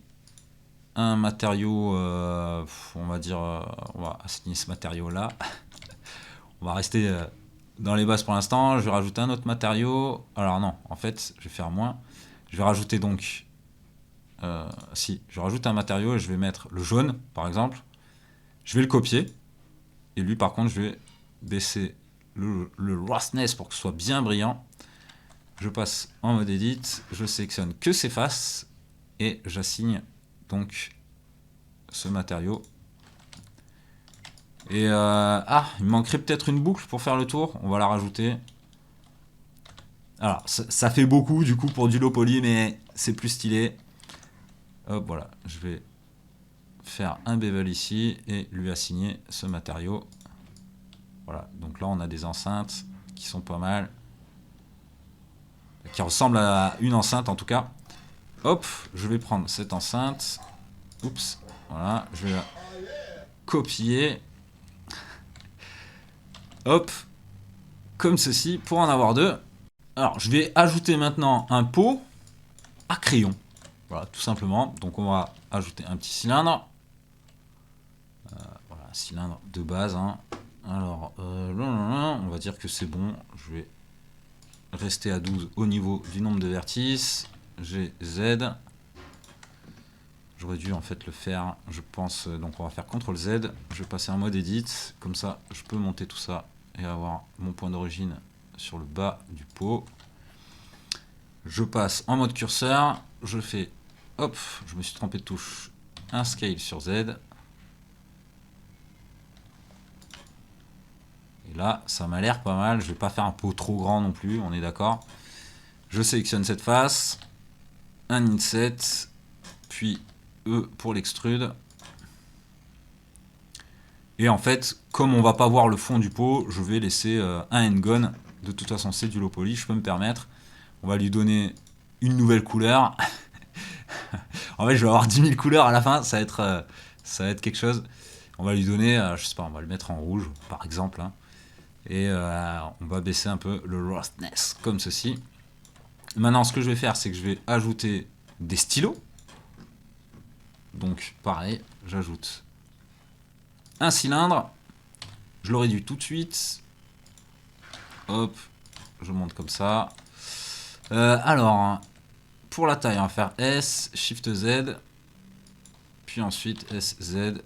un matériau. On va dire. On va assigner ce matériau-là. On va rester dans les bases pour l'instant. Je vais rajouter un autre matériau. Alors non, en fait, je vais faire moins. Je vais rajouter donc. Si, je rajoute un matériau et je vais mettre le jaune, par exemple. Je vais le copier. Et lui, par contre, je vais baisser le roughness pour que ce soit bien brillant. Je passe en mode edit, je sélectionne que ses faces et j'assigne donc ce matériau. Et il me manquerait peut-être une boucle pour faire le tour. On va la rajouter. Alors, ça fait beaucoup du coup pour du low poly, mais c'est plus stylé. Hop, voilà, je vais faire un bevel ici et lui assigner ce matériau. Voilà, donc là on a des enceintes qui sont pas mal. Qui ressemblent à une enceinte en tout cas. Hop, je vais prendre cette enceinte. Oups, voilà, je vais la copier. Hop, comme ceci, pour en avoir deux. Alors, je vais ajouter maintenant un pot à crayon. Voilà, tout simplement. Donc on va ajouter un petit cylindre. Voilà, un cylindre de base. Hein. Alors, on va dire que c'est bon. Je vais rester à 12 au niveau du nombre de vertices. J'ai Z. J'aurais dû en fait le faire, je pense. Donc on va faire CTRL Z. Je vais passer en mode edit. Comme ça, je peux monter tout ça et avoir mon point d'origine sur le bas du pot. Je passe en mode curseur. Je fais, hop, je me suis trompé de touche. Un scale sur Z. Et là, ça m'a l'air pas mal. Je vais pas faire un pot trop grand non plus, on est d'accord. Je sélectionne cette face. Un inset. Puis E pour l'extrude. Et en fait, comme on va pas voir le fond du pot, je vais laisser un end-gun. De toute façon, c'est du low poly, je peux me permettre. On va lui donner une nouvelle couleur. En fait, je vais avoir 10 000 couleurs à la fin, ça va être quelque chose. On va lui donner, je sais pas, on va le mettre en rouge, par exemple. Hein. Et on va baisser un peu le roughness, comme ceci. Maintenant, ce que je vais faire, c'est que je vais ajouter des stylos. Donc, pareil, j'ajoute un cylindre. Je le réduis tout de suite. Hop, je monte comme ça. Alors, pour la taille, on va faire S, Shift Z. Puis ensuite S, Z.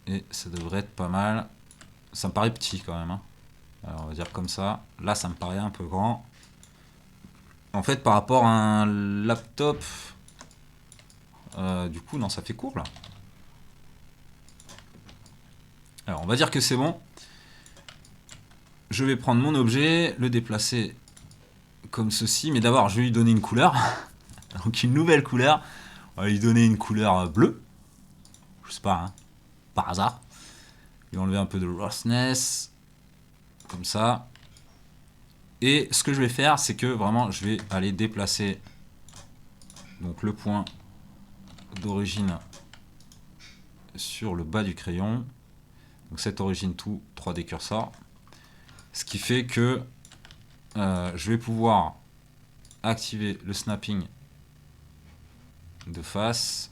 Et ça devrait être pas mal. Ça me paraît petit quand même. Hein. Alors, on va dire comme ça. Là, ça me paraît un peu grand. En fait, par rapport à un laptop... du coup, non, ça fait court là. Alors, on va dire que c'est bon. Je vais prendre mon objet, le déplacer comme ceci. Mais d'abord, je vais lui donner une couleur. Donc, une nouvelle couleur. On va lui donner une couleur bleue. Je sais pas, hein, par hasard. Lui enlever un peu de roughness. Comme ça. Et ce que je vais faire, c'est que vraiment, je vais aller déplacer donc le point d'origine sur le bas du crayon. Donc cette origine tout 3D cursor. Ce qui fait que je vais pouvoir activer le snapping de face.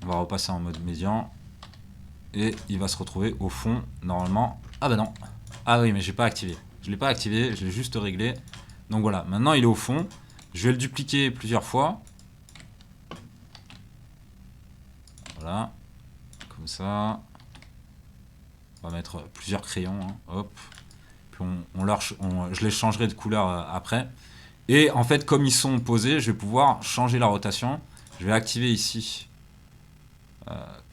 On va repasser en mode médian. Et il va se retrouver au fond, normalement. Ah bah non. Ah oui, mais j'ai pas activé. Je l'ai pas activé, je l'ai juste réglé. Donc voilà, maintenant il est au fond. Je vais le dupliquer plusieurs fois. Voilà. Comme ça. On va mettre plusieurs crayons. Hein. Hop. Puis je les changerai de couleur après. Et en fait, comme ils sont posés, je vais pouvoir changer la rotation. Je vais activer ici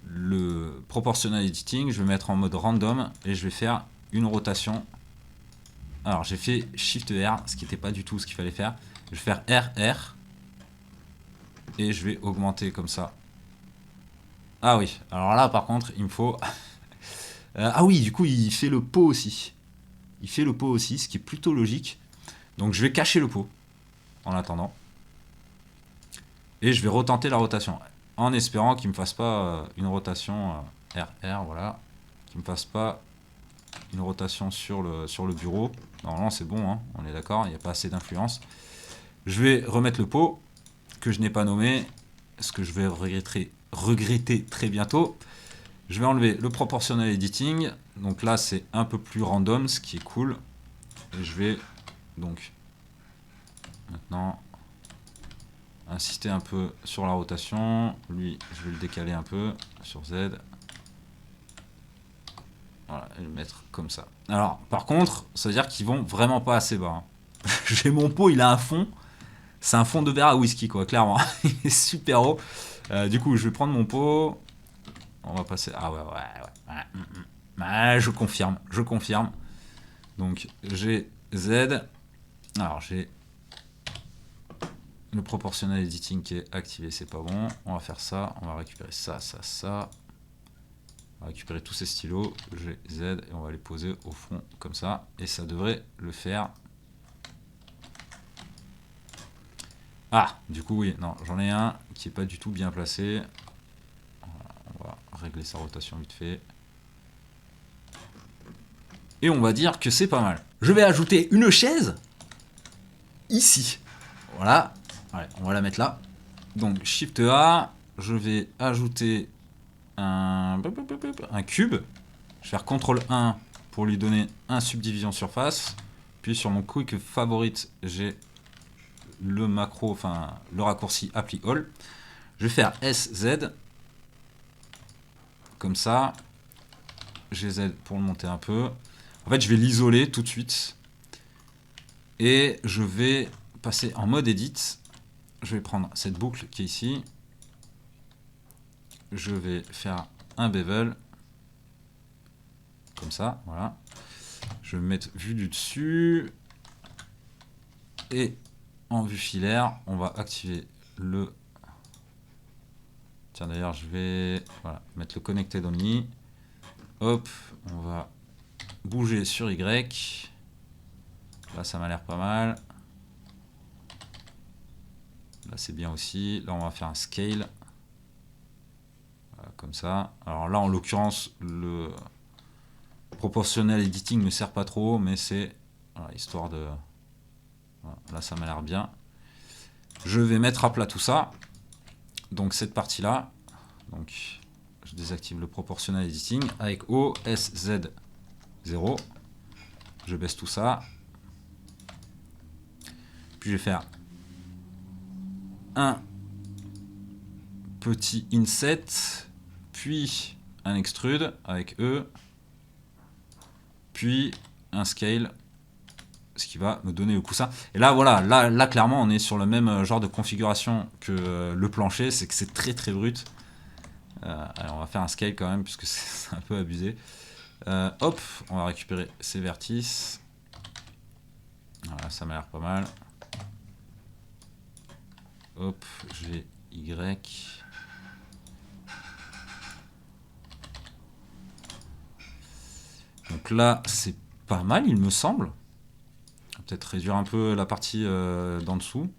le proportional editing. Je vais mettre en mode random et je vais faire une rotation. Alors, j'ai fait Shift R, ce qui n'était pas du tout ce qu'il fallait faire. Je vais faire RR et je vais augmenter comme ça. Ah oui, alors là, par contre, il me faut... ah oui, du coup, il fait le pot aussi. Il fait le pot aussi, ce qui est plutôt logique. Donc, je vais cacher le pot en attendant. Et je vais retenter la rotation. En espérant qu'il ne me fasse pas une rotation RR, voilà. Qu'il ne me fasse pas une rotation sur le bureau. Normalement, c'est bon, hein, on est d'accord, il n'y a pas assez d'influence. Je vais remettre le pot que je n'ai pas nommé, ce que je vais regretter très bientôt. Je vais enlever le proportional editing. Donc là, c'est un peu plus random, ce qui est cool. Et je vais donc maintenant insister un peu sur la rotation. Lui, je vais le décaler un peu sur Z. Voilà, et le mettre comme ça. Alors, par contre, ça veut dire qu'ils vont vraiment pas assez bas. Hein. J'ai mon pot, il a un fond. C'est un fond de verre à whisky, quoi, clairement. Il est super haut. Du coup, je vais prendre mon pot. On va passer... Ah ouais. Je confirme, je confirme. Donc, j'ai Z. Alors, j'ai le proportional editing qui est activé, c'est pas bon. On va faire ça, on va récupérer ça. On va récupérer tous ces stylos, G, Z, et on va les poser au fond comme ça. Et ça devrait le faire. Ah, du coup, oui, non, j'en ai un qui n'est pas du tout bien placé. Voilà, on va régler sa rotation vite fait. Et on va dire que c'est pas mal. Je vais ajouter une chaise ici. Voilà, allez, on va la mettre là. Donc, Shift A, je vais ajouter un cube. Je vais faire CTRL 1 pour lui donner un subdivision surface. Puis sur mon quick favorite, j'ai le macro, enfin le raccourci apply all. Je vais faire SZ comme ça. GZ pour le monter un peu. En fait, je vais l'isoler tout de suite. Et je vais passer en mode edit. Je vais prendre cette boucle qui est ici. Je vais faire un bevel. Comme ça, voilà. Je vais me mettre vue du dessus. Et en vue filaire, on va activer le... Tiens, d'ailleurs, je vais mettre le connected only. Hop, on va bouger sur Y. Là, ça m'a l'air pas mal. Là, c'est bien aussi. Là, on va faire un scale. Voilà, comme ça. Alors là, en l'occurrence, le proportional editing ne sert pas trop, mais c'est histoire de... Voilà, là, ça m'a l'air bien. Je vais mettre à plat tout ça. Donc, cette partie-là. Donc, je désactive le proportional editing avec O, S, Z, 0. Je baisse tout ça. Puis, je vais faire un petit inset, puis un extrude avec E, puis un scale, ce qui va me donner le coussin. Et là, voilà, là clairement, on est sur le même genre de configuration que le plancher, c'est que c'est très très brut. Alors on va faire un scale quand même, puisque c'est un peu abusé. Hop, on va récupérer ces vertices. Voilà, ça m'a l'air pas mal. Hop, j'ai Y. Donc là, c'est pas mal, il me semble. Peut-être réduire un peu la partie d'en dessous.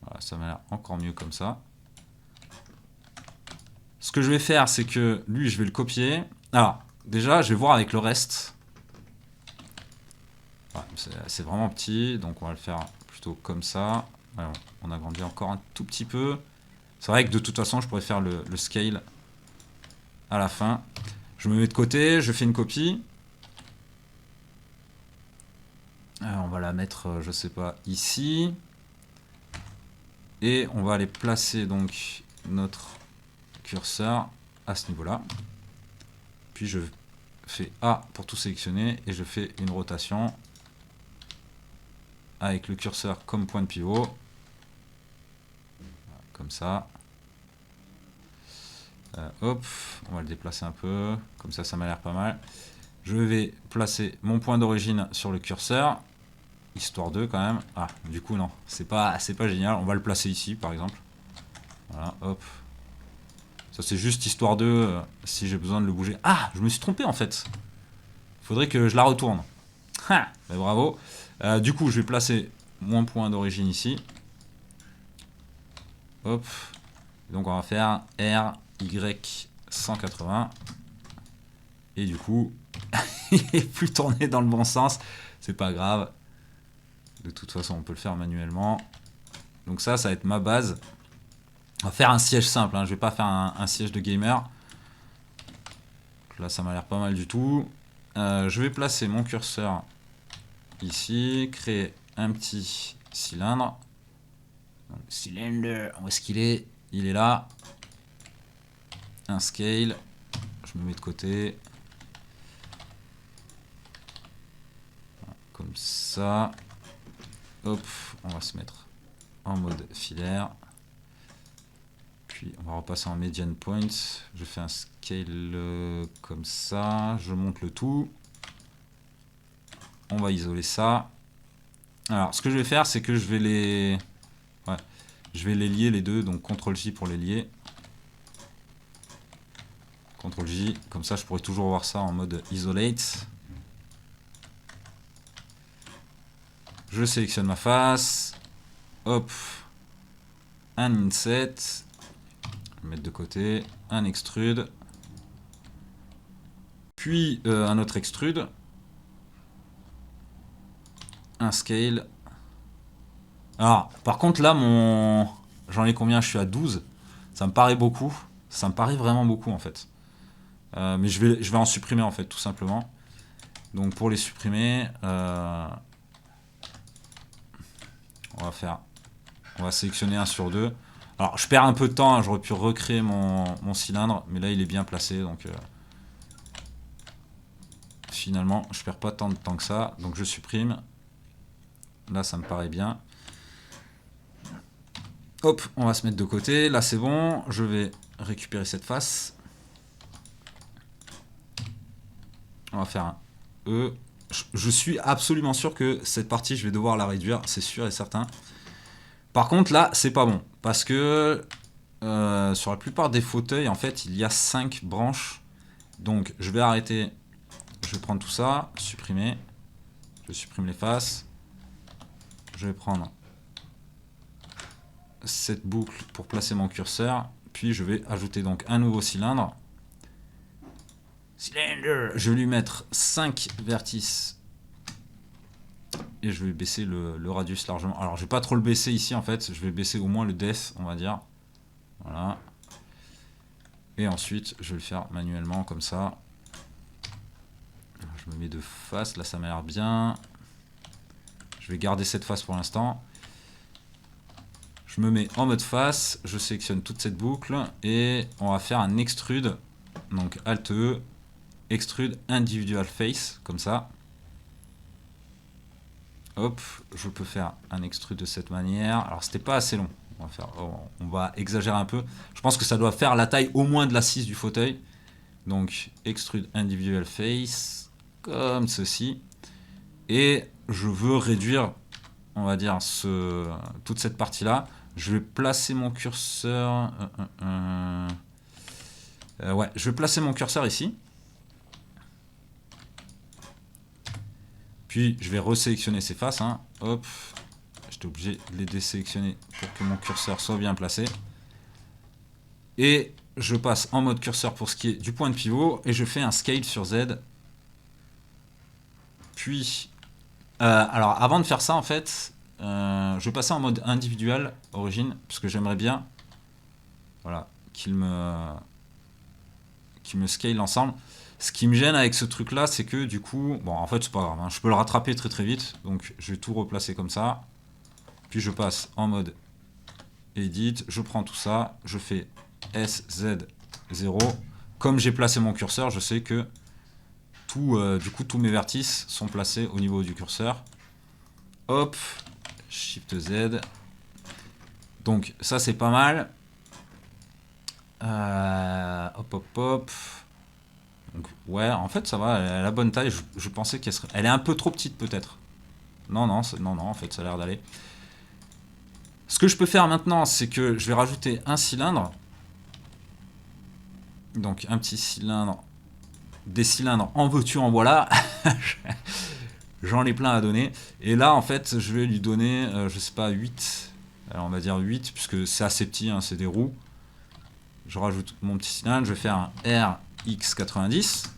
Voilà, ça m'a l'air encore mieux comme ça. Ce que je vais faire, c'est que lui, je vais le copier. Alors, déjà, je vais voir avec le reste. Ouais, c'est vraiment petit, donc on va le faire plutôt comme ça. Ouais, on agrandit encore un tout petit peu. C'est vrai que de toute façon, je pourrais faire le scale à la fin. Je me mets de côté, je fais une copie. Alors, on va la mettre, je sais pas, ici. Et on va aller placer donc notre curseur à ce niveau-là. Puis je fais A pour tout sélectionner et je fais une rotation avec le curseur comme point de pivot. Comme ça. Hop, on va le déplacer un peu. Comme ça m'a l'air pas mal. Je vais placer mon point d'origine sur le curseur. Histoire 2 quand même. Ah, du coup non, c'est pas génial. On va le placer ici par exemple. Voilà, hop. Ça c'est juste histoire 2 si j'ai besoin de le bouger. Ah, je me suis trompé en fait. Faudrait que je la retourne. Ha, bah, bravo. Du coup, je vais placer mon point d'origine ici. Hop. Donc on va faire R, Y, 180. Et du coup, il est plus tourné dans le bon sens. C'est pas grave. De toute façon, on peut le faire manuellement. Donc ça va être ma base. On va faire un siège simple. Hein. Je vais pas faire un siège de gamer. Donc là, ça m'a l'air pas mal du tout. Je vais placer mon curseur ici. Créer un petit cylindre. Donc, cylindre, où est-ce qu'il est? Il est là. Un scale. Je me mets de côté. Comme ça. Hop, on va se mettre en mode filaire. Puis on va repasser en median point. Je fais un scale comme ça. Je monte le tout. On va isoler ça. Alors, ce que je vais faire, c'est que je vais les... Ouais, je vais les lier les deux. Donc, CTRL-J pour les lier. CTRL-J. Comme ça, je pourrais toujours voir ça en mode isolate. Je sélectionne ma face. Hop. Un inset. Je vais mettre de côté. Un extrude. Puis un autre extrude. Un scale. Alors, par contre, là, j'en ai combien? Je suis à 12. Ça me paraît beaucoup. Ça me paraît vraiment beaucoup, en fait. Mais je vais en supprimer, en fait, tout simplement. Donc, pour les supprimer, on va sélectionner 1 sur 2. Alors, je perds un peu de temps. Hein, j'aurais pu recréer mon cylindre. Mais là, il est bien placé. Donc, finalement, je perds pas tant de temps que ça. Donc, je supprime. Là, ça me paraît bien. Hop, on va se mettre de côté. Là, c'est bon. Je vais récupérer cette face. On va faire un E. Je suis absolument sûr que cette partie, je vais devoir la réduire. C'est sûr et certain. Par contre, là, c'est pas bon. Parce que sur la plupart des fauteuils, en fait, il y a 5 branches. Donc, je vais arrêter. Je vais prendre tout ça. Supprimer. Je supprime les faces. Je vais prendre cette boucle pour placer mon curseur. Puis, je vais ajouter donc un nouveau cylindre. Cylinder. Je vais lui mettre 5 vertices. Et je vais baisser le radius largement. Alors, je vais pas trop le baisser ici, en fait. Je vais baisser au moins le depth, on va dire. Voilà. Et ensuite, je vais le faire manuellement, comme ça. Je me mets de face. Là, ça m'a l'air bien. Je vais garder cette face pour l'instant. Je me mets en mode face. Je sélectionne toute cette boucle. Et on va faire un extrude. Donc, Alt E. Extrude individual face, comme ça. Hop, je peux faire un extrude de cette manière. Alors, c'était pas assez long. On va exagérer un peu. Je pense que ça doit faire la taille au moins de l'assise du fauteuil. Donc, extrude individual face, comme ceci. Et je veux réduire, on va dire, toute cette partie-là. Je vais placer mon curseur... ouais, je vais placer mon curseur ici. Puis, je vais resélectionner ces faces. Hein. Hop. J'étais obligé de les désélectionner pour que mon curseur soit bien placé. Et je passe en mode curseur pour ce qui est du point de pivot. Et je fais un scale sur Z. Puis, alors, avant de faire ça, en fait, je vais passer en mode individuel, origine, parce que j'aimerais bien, voilà, qu'il me scale l'ensemble. Ce qui me gêne avec ce truc là, c'est que du coup, bon en fait c'est pas grave, hein, je peux le rattraper très très vite, donc je vais tout replacer comme ça, puis je passe en mode edit, je prends tout ça, je fais SZ0, comme j'ai placé mon curseur, je sais que du coup tous mes vertices sont placés au niveau du curseur, hop, Shift Z, donc ça c'est pas mal, hop hop hop. Donc, ouais, en fait, ça va, elle a la bonne taille. Je pensais qu'elle serait... Elle est un peu trop petite, peut-être. Non, non, non, en fait, ça a l'air d'aller. Ce que je peux faire maintenant, c'est que je vais rajouter un cylindre. Donc, un petit cylindre. Des cylindres en veux-tu, en voilà. J'en ai plein à donner. Et là, en fait, je vais lui donner, je sais pas, 8. Alors, on va dire 8, puisque c'est assez petit, hein, c'est des roues. Je rajoute mon petit cylindre, je vais faire un RX90.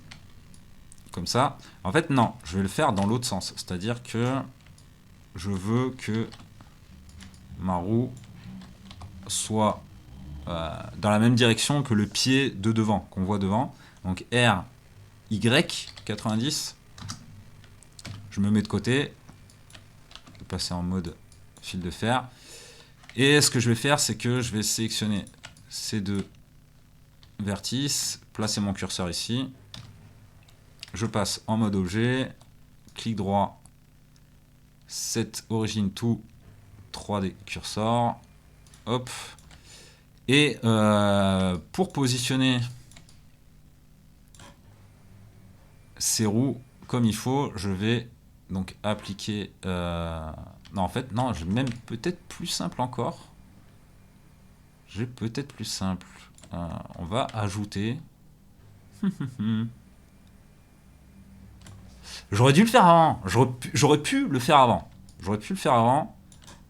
Comme ça. En fait, non, je vais le faire dans l'autre sens. C'est-à-dire que je veux que ma roue soit dans la même direction que le pied de devant, qu'on voit devant. Donc RY90. Je me mets de côté. Je vais passer en mode fil de fer. Et ce que je vais faire, c'est que je vais sélectionner ces deux vertices, placer mon curseur ici. Je passe en mode objet, clic droit, set origin to 3D cursor, hop. Et pour positionner ces roues comme il faut, je vais donc appliquer... non, en fait, non, j'ai même peut-être plus simple encore. J'ai peut-être plus simple. On va ajouter... J'aurais dû le faire avant. J'aurais pu le faire avant. J'aurais pu le faire avant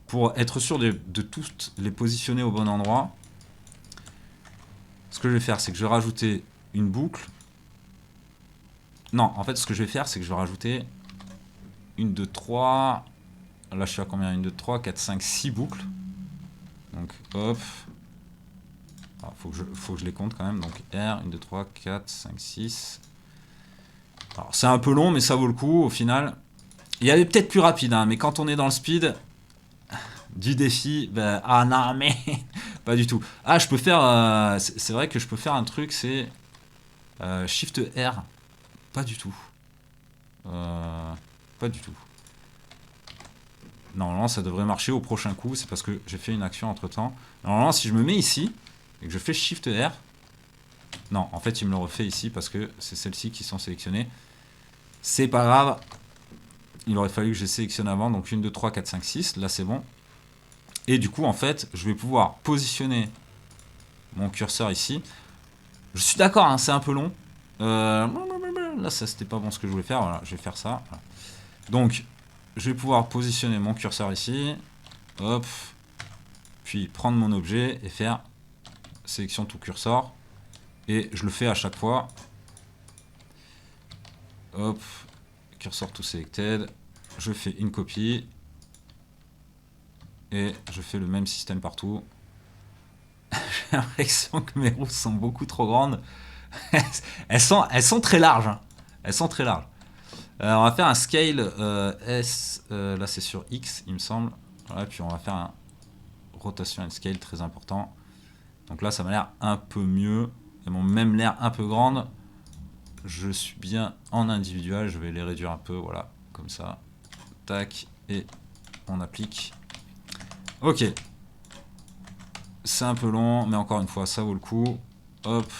pour être sûr de toutes les positionner au bon endroit. Ce que je vais faire, c'est que je vais rajouter une boucle. Non, en fait, ce que je vais faire, c'est que je vais rajouter 1, 2, 3. Là, je suis à combien? 1, 2, 3, 4, 5, 6 boucles. Donc, hop. Alors, faut que je les compte quand même. Donc, R, 1, 2, 3, 4, 5, 6. Alors, c'est un peu long, mais ça vaut le coup au final. Il y avait peut-être plus rapide, hein, mais quand on est dans le speed du défi, ben, ah non, mais pas du tout. Ah, je peux faire. C'est vrai que je peux faire un truc, c'est Shift R. Pas du tout. Pas du tout. Normalement, ça devrait marcher au prochain coup. C'est parce que j'ai fait une action entre temps. Normalement, si je me mets ici et que je fais Shift R. Non, en fait, il me le refait ici parce que c'est celles-ci qui sont sélectionnées. C'est pas grave. Il aurait fallu que je les sélectionne avant. Donc 1, 2, 3, 4, 5, 6. Là, c'est bon. Et du coup, en fait, je vais pouvoir positionner mon curseur ici. Je suis d'accord, hein, c'est un peu long. Là, ça, c'était pas bon ce que je voulais faire. Voilà, je vais faire ça. Voilà. Donc, je vais pouvoir positionner mon curseur ici. Hop. Puis prendre mon objet et faire sélection tout curseur. Et je le fais à chaque fois. Hop. Cursor to selected. Je fais une copie. Et je fais le même système partout. J'ai l'impression que mes roues sont beaucoup trop grandes. elles sont très larges. Hein. Elles sont très larges. On va faire un scale S. Là, c'est sur X, il me semble. Voilà, puis on va faire un rotation and scale très important. Donc là, ça m'a l'air un peu mieux. Elles m'ont même l'air un peu grandes. Je suis bien en individuel. Je vais les réduire un peu. Voilà, comme ça. Tac. Et on applique. Ok. C'est un peu long, mais encore une fois, ça vaut le coup. Hop.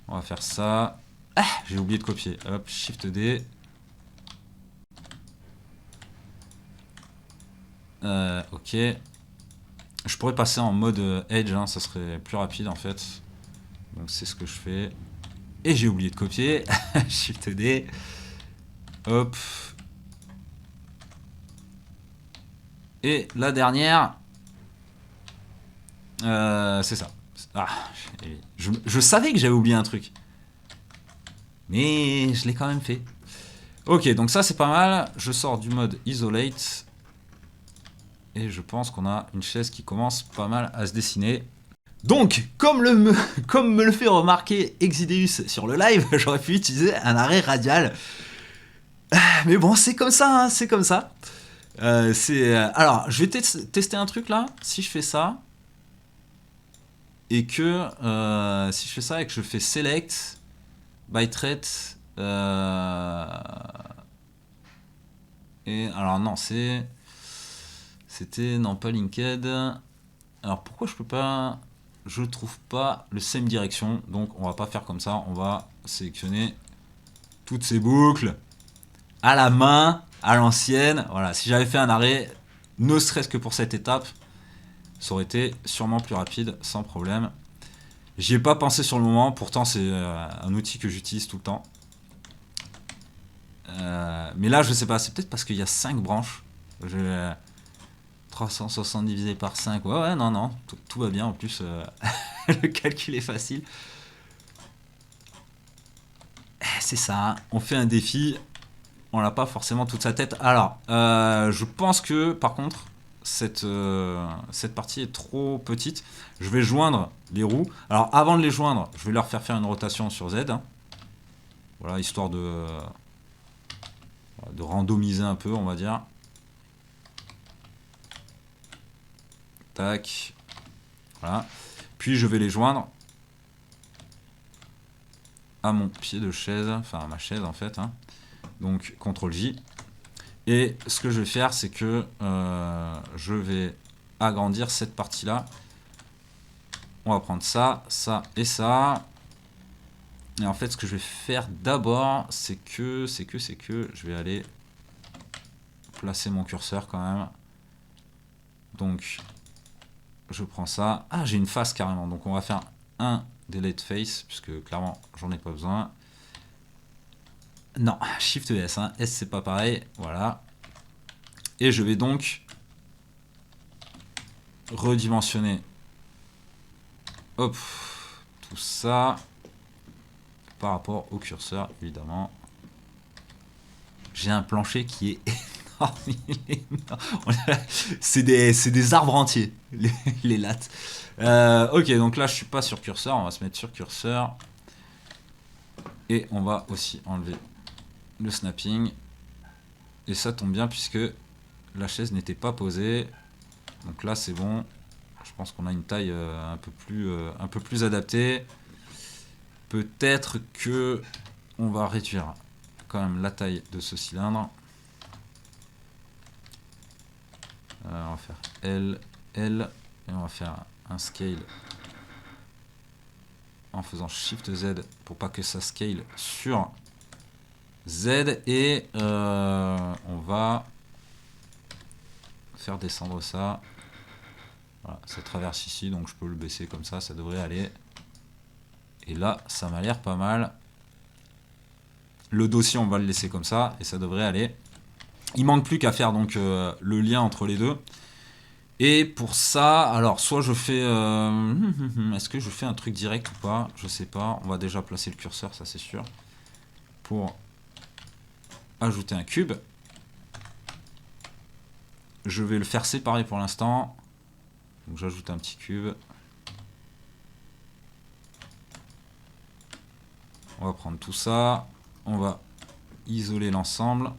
On va faire ça. Ah, j'ai oublié de copier. Hop, Shift D. Ok. Je pourrais passer en mode Edge, hein, ça serait plus rapide en fait. Donc c'est ce que je fais. Et j'ai oublié de copier. Shift D. Hop. Et la dernière. C'est ça. Ah, je savais que j'avais oublié un truc. Mais je l'ai quand même fait. Ok, donc ça c'est pas mal. Je sors du mode Isolate. Et je pense qu'on a une chaise qui commence pas mal à se dessiner. Donc, comme me le fait remarquer Exideus sur le live, j'aurais pu utiliser un arrêt radial. Mais bon, c'est comme ça, hein, c'est comme ça. Alors, je vais tester un truc là. Si je fais ça, et que si je fais ça et que je fais select, bitrate, et alors non, c'était non pas linked. Alors pourquoi je peux pas, je trouve pas le same direction, donc on va pas faire comme ça, on va sélectionner toutes ces boucles à la main, à l'ancienne. Voilà, si j'avais fait un arrêt, ne serait-ce que pour cette étape, ça aurait été sûrement plus rapide, sans problème. J'y ai pas pensé sur le moment, pourtant c'est un outil que j'utilise tout le temps. Mais là, je sais pas, c'est peut-être parce qu'il y a 5 branches. 360 divisé par 5, ouais, non, tout va bien, en plus, le calcul est facile. C'est ça, on fait un défi, on n'a pas forcément toute sa tête. Alors, je pense que, par contre, cette partie est trop petite. Je vais joindre les roues. Alors, avant de les joindre, je vais leur faire une rotation sur Z. Hein. Voilà, histoire de randomiser un peu, on va dire. Tac. Voilà. Puis je vais les joindre à mon pied de chaise, enfin à ma chaise en fait. Hein. Donc CTRL J. Et ce que je vais faire, c'est que je vais agrandir cette partie-là. On va prendre ça, ça et ça. Et en fait, ce que je vais faire d'abord, c'est que je vais aller placer mon curseur quand même. Donc, je prends ça. Ah, j'ai une face carrément. Donc, on va faire un delete face, puisque clairement, j'en ai pas besoin. Non, Shift S. Hein. S, c'est pas pareil. Voilà. Et je vais donc redimensionner. Hop, tout ça par rapport au curseur, évidemment. J'ai un plancher qui est c'est des arbres entiers, les lattes. Ok, donc là, je suis pas sur curseur. On va se mettre sur curseur. Et on va aussi enlever le snapping. Et ça tombe bien puisque la chaise n'était pas posée. Donc là, c'est bon. Je pense qu'on a une taille un peu plus adaptée. Peut-être que on va réduire quand même la taille de ce cylindre. On va faire L, L, et on va faire un scale en faisant Shift Z pour pas que ça scale sur Z, et on va faire descendre ça. Voilà, ça traverse ici, donc je peux le baisser comme ça devrait aller. Et là, ça m'a l'air pas mal. Le dossier, on va le laisser comme ça, et ça devrait aller. Il manque plus qu'à faire donc le lien entre les deux. Et pour ça, alors soit je fais... est-ce que je fais un truc direct ou pas? Je sais pas. On va déjà placer le curseur, ça c'est sûr. Pour ajouter un cube. Je vais le faire séparer pour l'instant. Donc j'ajoute un petit cube. On va prendre tout ça. On va isoler l'ensemble.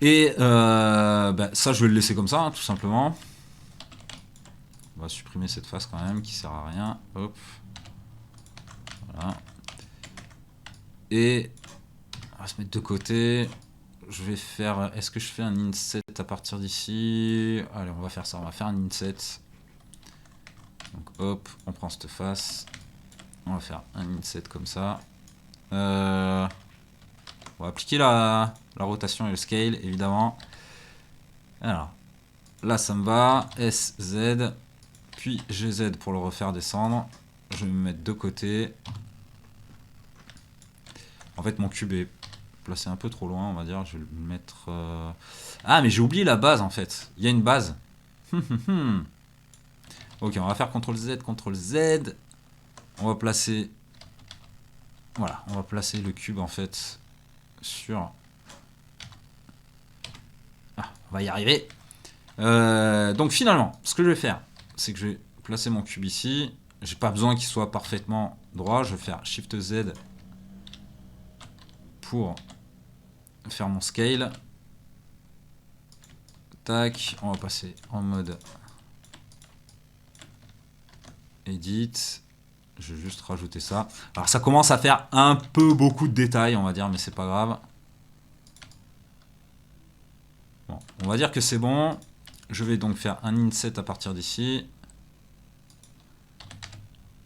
Et ça, je vais le laisser comme ça, hein, tout simplement. On va supprimer cette face quand même, qui sert à rien. Hop. Voilà. Et on va se mettre de côté. Je vais faire... Est-ce que je fais un inset à partir d'ici? Allez, on va faire ça. On va faire un inset. Donc hop, on prend cette face. On va faire un inset comme ça. On va appliquer la rotation et le scale, évidemment. Alors, là, ça me va. S, Z. Puis GZ pour le refaire descendre. Je vais me mettre de côté. En fait, mon cube est placé un peu trop loin, on va dire. Je vais le mettre... Ah, mais j'ai oublié la base, en fait. Il y a une base. Ok, on va faire CTRL Z, CTRL Z. On va placer... Voilà, on va placer le cube, en fait, sur On va y arriver. Donc finalement, ce que je vais faire, c'est que je vais placer mon cube ici. J'ai pas besoin qu'il soit parfaitement droit. Je vais faire Shift Z pour faire mon scale. Tac, on va passer en mode Edit. Je vais juste rajouter ça. Alors ça commence à faire un peu beaucoup de détails, on va dire, mais c'est pas grave. Bon, on va dire que c'est bon. Je vais donc faire un inset à partir d'ici.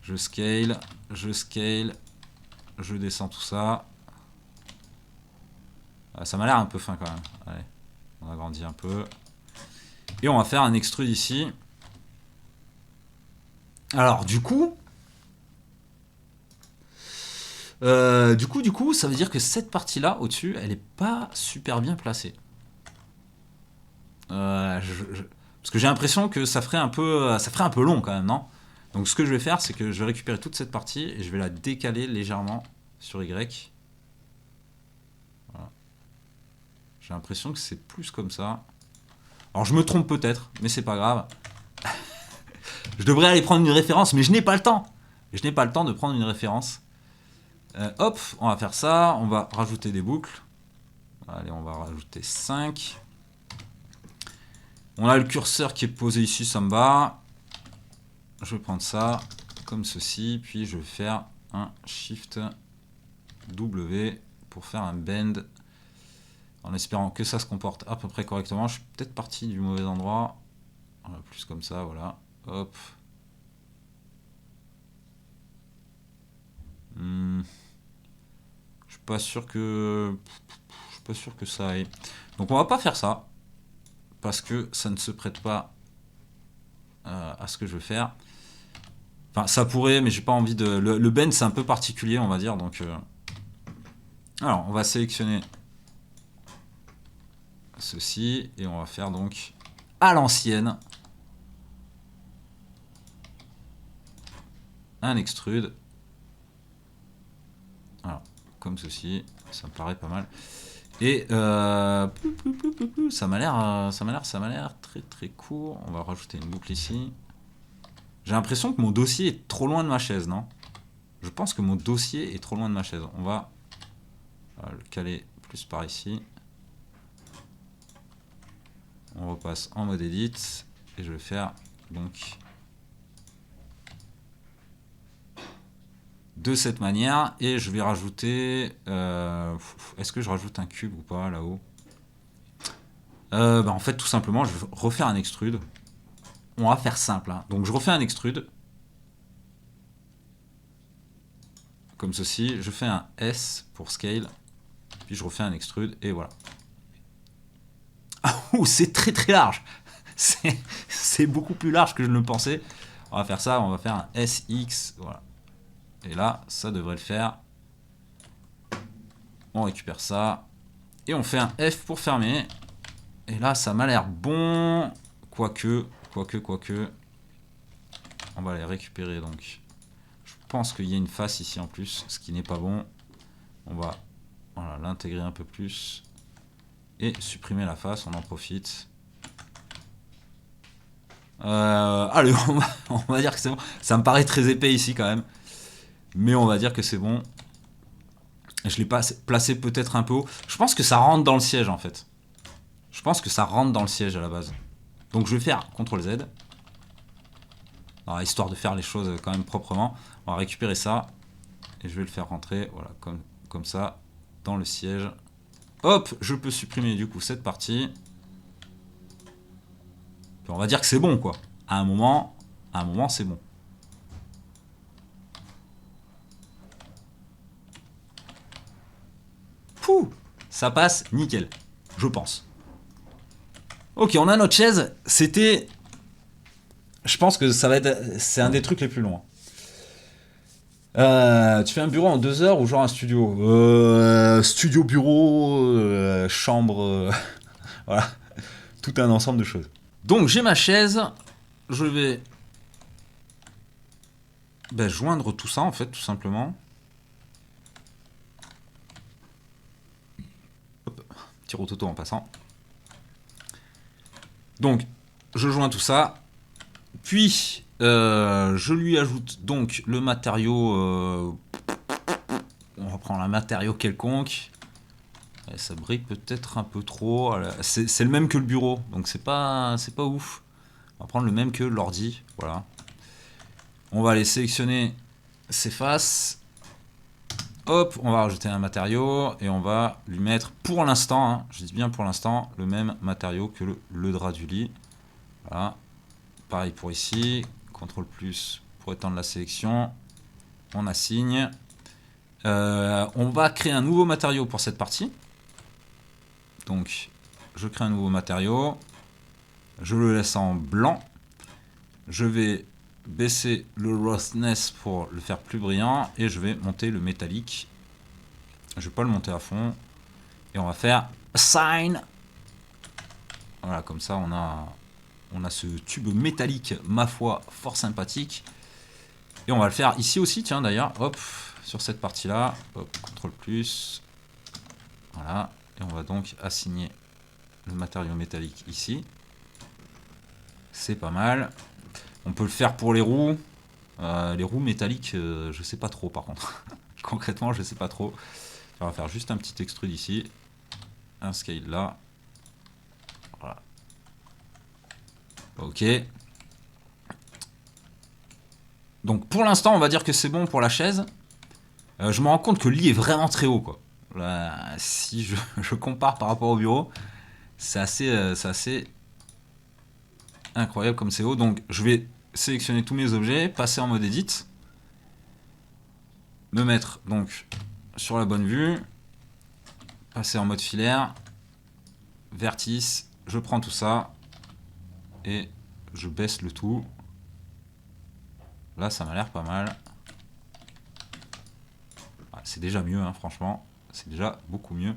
Je scale, je descends tout ça. Ça m'a l'air un peu fin quand même. Allez, on agrandit un peu. Et on va faire un extrude ici. Alors du coup, ça veut dire que cette partie-là, au-dessus, elle n'est pas super bien placée. Parce que j'ai l'impression que ça ferait un peu long quand même, non? Donc ce que je vais faire, c'est que je vais récupérer toute cette partie et je vais la décaler légèrement sur Y. Voilà. J'ai l'impression que c'est plus comme ça. Alors je me trompe peut-être, mais c'est pas grave. Je devrais aller prendre une référence, mais je n'ai pas le temps. Je n'ai pas le temps de prendre une référence. Hop, on va faire ça. On va rajouter des boucles. Allez, on va rajouter 5. On a le curseur qui est posé ici, ça me va. Je vais prendre ça comme ceci, puis je vais faire un Shift W pour faire un bend, en espérant que ça se comporte à peu près correctement. Je suis peut-être parti du mauvais endroit. Voilà, plus comme ça, voilà. Hop. Je suis pas sûr que ça aille. Donc on va pas faire ça parce que ça ne se prête pas à ce que je veux faire. Enfin, ça pourrait, mais j'ai pas envie de. Le bend c'est un peu particulier, on va dire. Donc, alors, on va sélectionner ceci et on va faire donc à l'ancienne un extrude. Voilà, comme ceci, ça me paraît pas mal. Et ça m'a l'air très très court. On va rajouter une boucle ici. J'ai l'impression que mon dossier est trop loin de ma chaise, non? Je pense que mon dossier est trop loin de ma chaise. On va le caler plus par ici. On repasse en mode edit. Et je vais faire donc de cette manière. Et je vais rajouter... est-ce que je rajoute un cube ou pas là-haut? En fait, tout simplement, je vais refaire un extrude. On va faire simple. Hein. Donc je refais un extrude. Comme ceci. Je fais un S pour scale. Puis je refais un extrude. Et voilà. Ouh, c'est très très large. C'est beaucoup plus large que je ne le pensais. On va faire ça. On va faire un SX. Voilà. Et là, ça devrait le faire. On récupère ça. Et on fait un F pour fermer. Et là, ça m'a l'air bon. Quoique. On va les récupérer donc. Je pense qu'il y a une face ici en plus, ce qui n'est pas bon. On va voilà, l'intégrer un peu plus. Et supprimer la face, on en profite. Allez, on va dire que c'est bon. Ça me paraît très épais ici quand même. Mais on va dire que c'est bon. Je l'ai placé peut-être un peu haut. Je pense que ça rentre dans le siège en fait. Je pense que ça rentre dans le siège à la base. Donc je vais faire CTRL Z. Alors, histoire de faire les choses quand même proprement. On va récupérer ça. Et je vais le faire rentrer, voilà, comme ça, dans le siège. Hop, je peux supprimer du coup cette partie. Puis on va dire que c'est bon quoi. À un moment c'est bon. Pouh, ça passe nickel, je pense. Ok, on a notre chaise. C'était... Je pense que ça va être... C'est un des trucs les plus longs. Tu fais un bureau en 2 heures ou genre un studio? Studio, bureau, chambre... voilà. Tout un ensemble de choses. Donc j'ai ma chaise. Je vais... joindre tout ça en fait, tout simplement. Hop, petit rototo en passant. Donc, je joins tout ça. Puis, je lui ajoute donc le matériau. On reprend un matériau quelconque. Et ça brille peut-être un peu trop. C'est le même que le bureau, donc c'est pas ouf. On va prendre le même que l'ordi. Voilà. On va aller sélectionner ses faces. Hop, on va rajouter un matériau et on va lui mettre pour l'instant, hein, je dis bien pour l'instant, le même matériau que le drap du lit. Voilà. Pareil pour ici. CTRL plus pour étendre la sélection. On assigne. On va créer un nouveau matériau pour cette partie. Donc, je crée un nouveau matériau. Je le laisse en blanc. Je vais baisser le roughness pour le faire plus brillant. Et je vais monter le métallique. Je ne vais pas le monter à fond. Et on va faire Assign. Voilà, comme ça, on a ce tube métallique, ma foi, fort sympathique. Et on va le faire ici aussi, tiens, d'ailleurs. Hop, sur cette partie-là. Hop, CTRL plus. Voilà. Et on va donc assigner le matériau métallique ici. C'est pas mal. On peut le faire pour les roues. Les roues métalliques, je sais pas trop par contre. Concrètement, je sais pas trop. On va faire juste un petit extrude ici. Un scale là. Voilà. Ok. Donc pour l'instant, on va dire que c'est bon pour la chaise. Je me rends compte que le lit est vraiment très haut, quoi. Là, si je compare par rapport au bureau, c'est assez incroyable comme c'est haut. Donc je vais sélectionner tous mes objets, passer en mode edit, me mettre donc sur la bonne vue, passer en mode filaire, vertice, je prends tout ça et je baisse le tout. Là ça m'a l'air pas mal. C'est déjà mieux, hein, franchement, c'est déjà beaucoup mieux.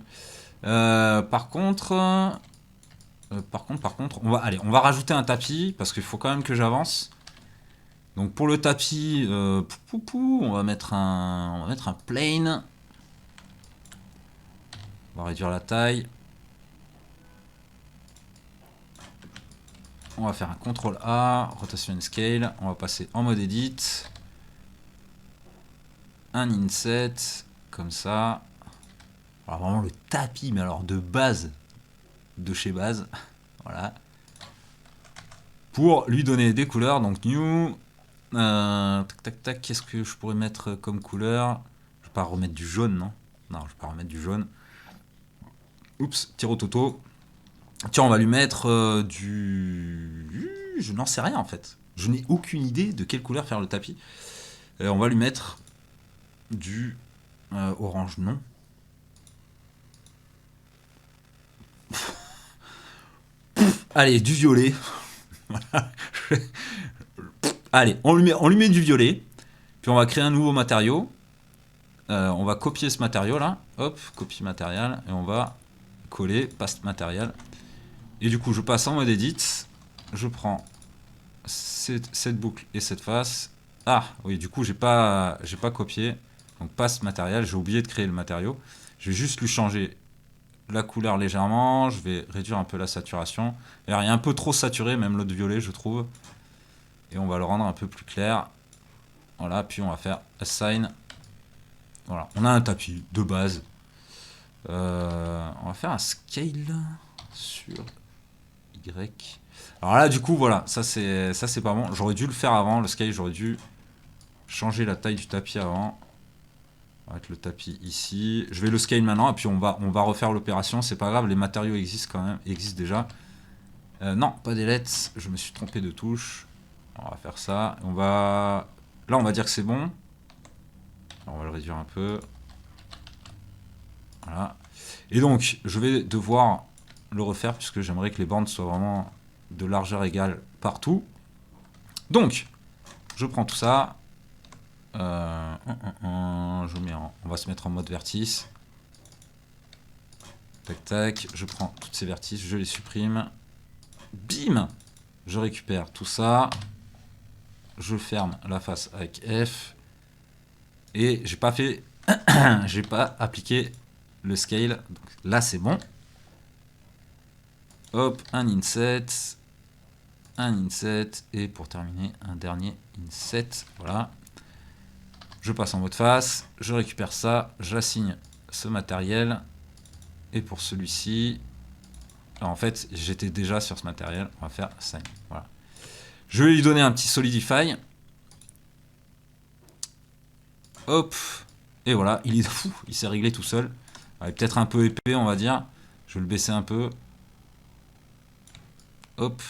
Par contre, on va rajouter un tapis parce qu'il faut quand même que j'avance. Donc pour le tapis, on va mettre un plane. On va réduire la taille. On va faire un CTRL A, rotation and scale. On va passer en mode edit. Un inset, comme ça. Alors vraiment le tapis, mais alors de base, de chez base. Voilà. Pour lui donner des couleurs, donc new. Tac tac tac, qu'est-ce que je pourrais mettre comme couleur? Je vais pas remettre du jaune, non? Non, je vais pas remettre du jaune. Oups, tiro toto. Tiens, on va lui mettre du... Je n'en sais rien en fait. Je n'ai aucune idée de quelle couleur faire le tapis. On va lui mettre du orange, non. Allez, du violet. Allez, on lui met du violet. Puis on va créer un nouveau matériau. On va copier ce matériau là. Hop, copie matériel. Et on va coller, paste matériel. Et du coup, je passe en mode edit. Je prends cette boucle et cette face. Ah, oui, du coup, j'ai pas copié. Donc, paste matériel. J'ai oublié de créer le matériau. Je vais juste lui changer la couleur légèrement. Je vais réduire un peu la saturation. Alors, il est un peu trop saturé, même l'autre violet, je trouve. Et on va le rendre un peu plus clair. Voilà, puis on va faire assign. Voilà, on a un tapis de base. On va faire un scale sur Y. Alors là, du coup, voilà, ça c'est pas bon. J'aurais dû le faire avant, le scale, j'aurais dû changer la taille du tapis avant. On va mettre le tapis ici. Je vais le scale maintenant, et puis on va refaire l'opération. C'est pas grave, les matériaux existent quand même, existent déjà. Non, pas delete, je me suis trompé de touche. On va faire ça. Là, on va dire que c'est bon. Alors, on va le réduire un peu. Voilà. Et donc, je vais devoir le refaire puisque j'aimerais que les bandes soient vraiment de largeur égale partout. Donc, je prends tout ça. On va se mettre en mode vertice. Tac, tac. Je prends toutes ces vertices, je les supprime. Bim! Je récupère tout ça. Je ferme la face avec F. Et j'ai pas fait... j'ai pas appliqué le scale. Donc là, c'est bon. Hop, un inset. un inset, et pour terminer, un dernier inset. Voilà. Je passe en mode face, je récupère ça, j'assigne ce matériel. Et pour celui-ci, en fait, j'étais déjà sur ce matériel. On va faire sign. Voilà. Je vais lui donner un petit solidify. Hop. Et voilà, il est fou, il s'est réglé tout seul. Il est peut-être un peu épais, on va dire. Je vais le baisser un peu. Hop.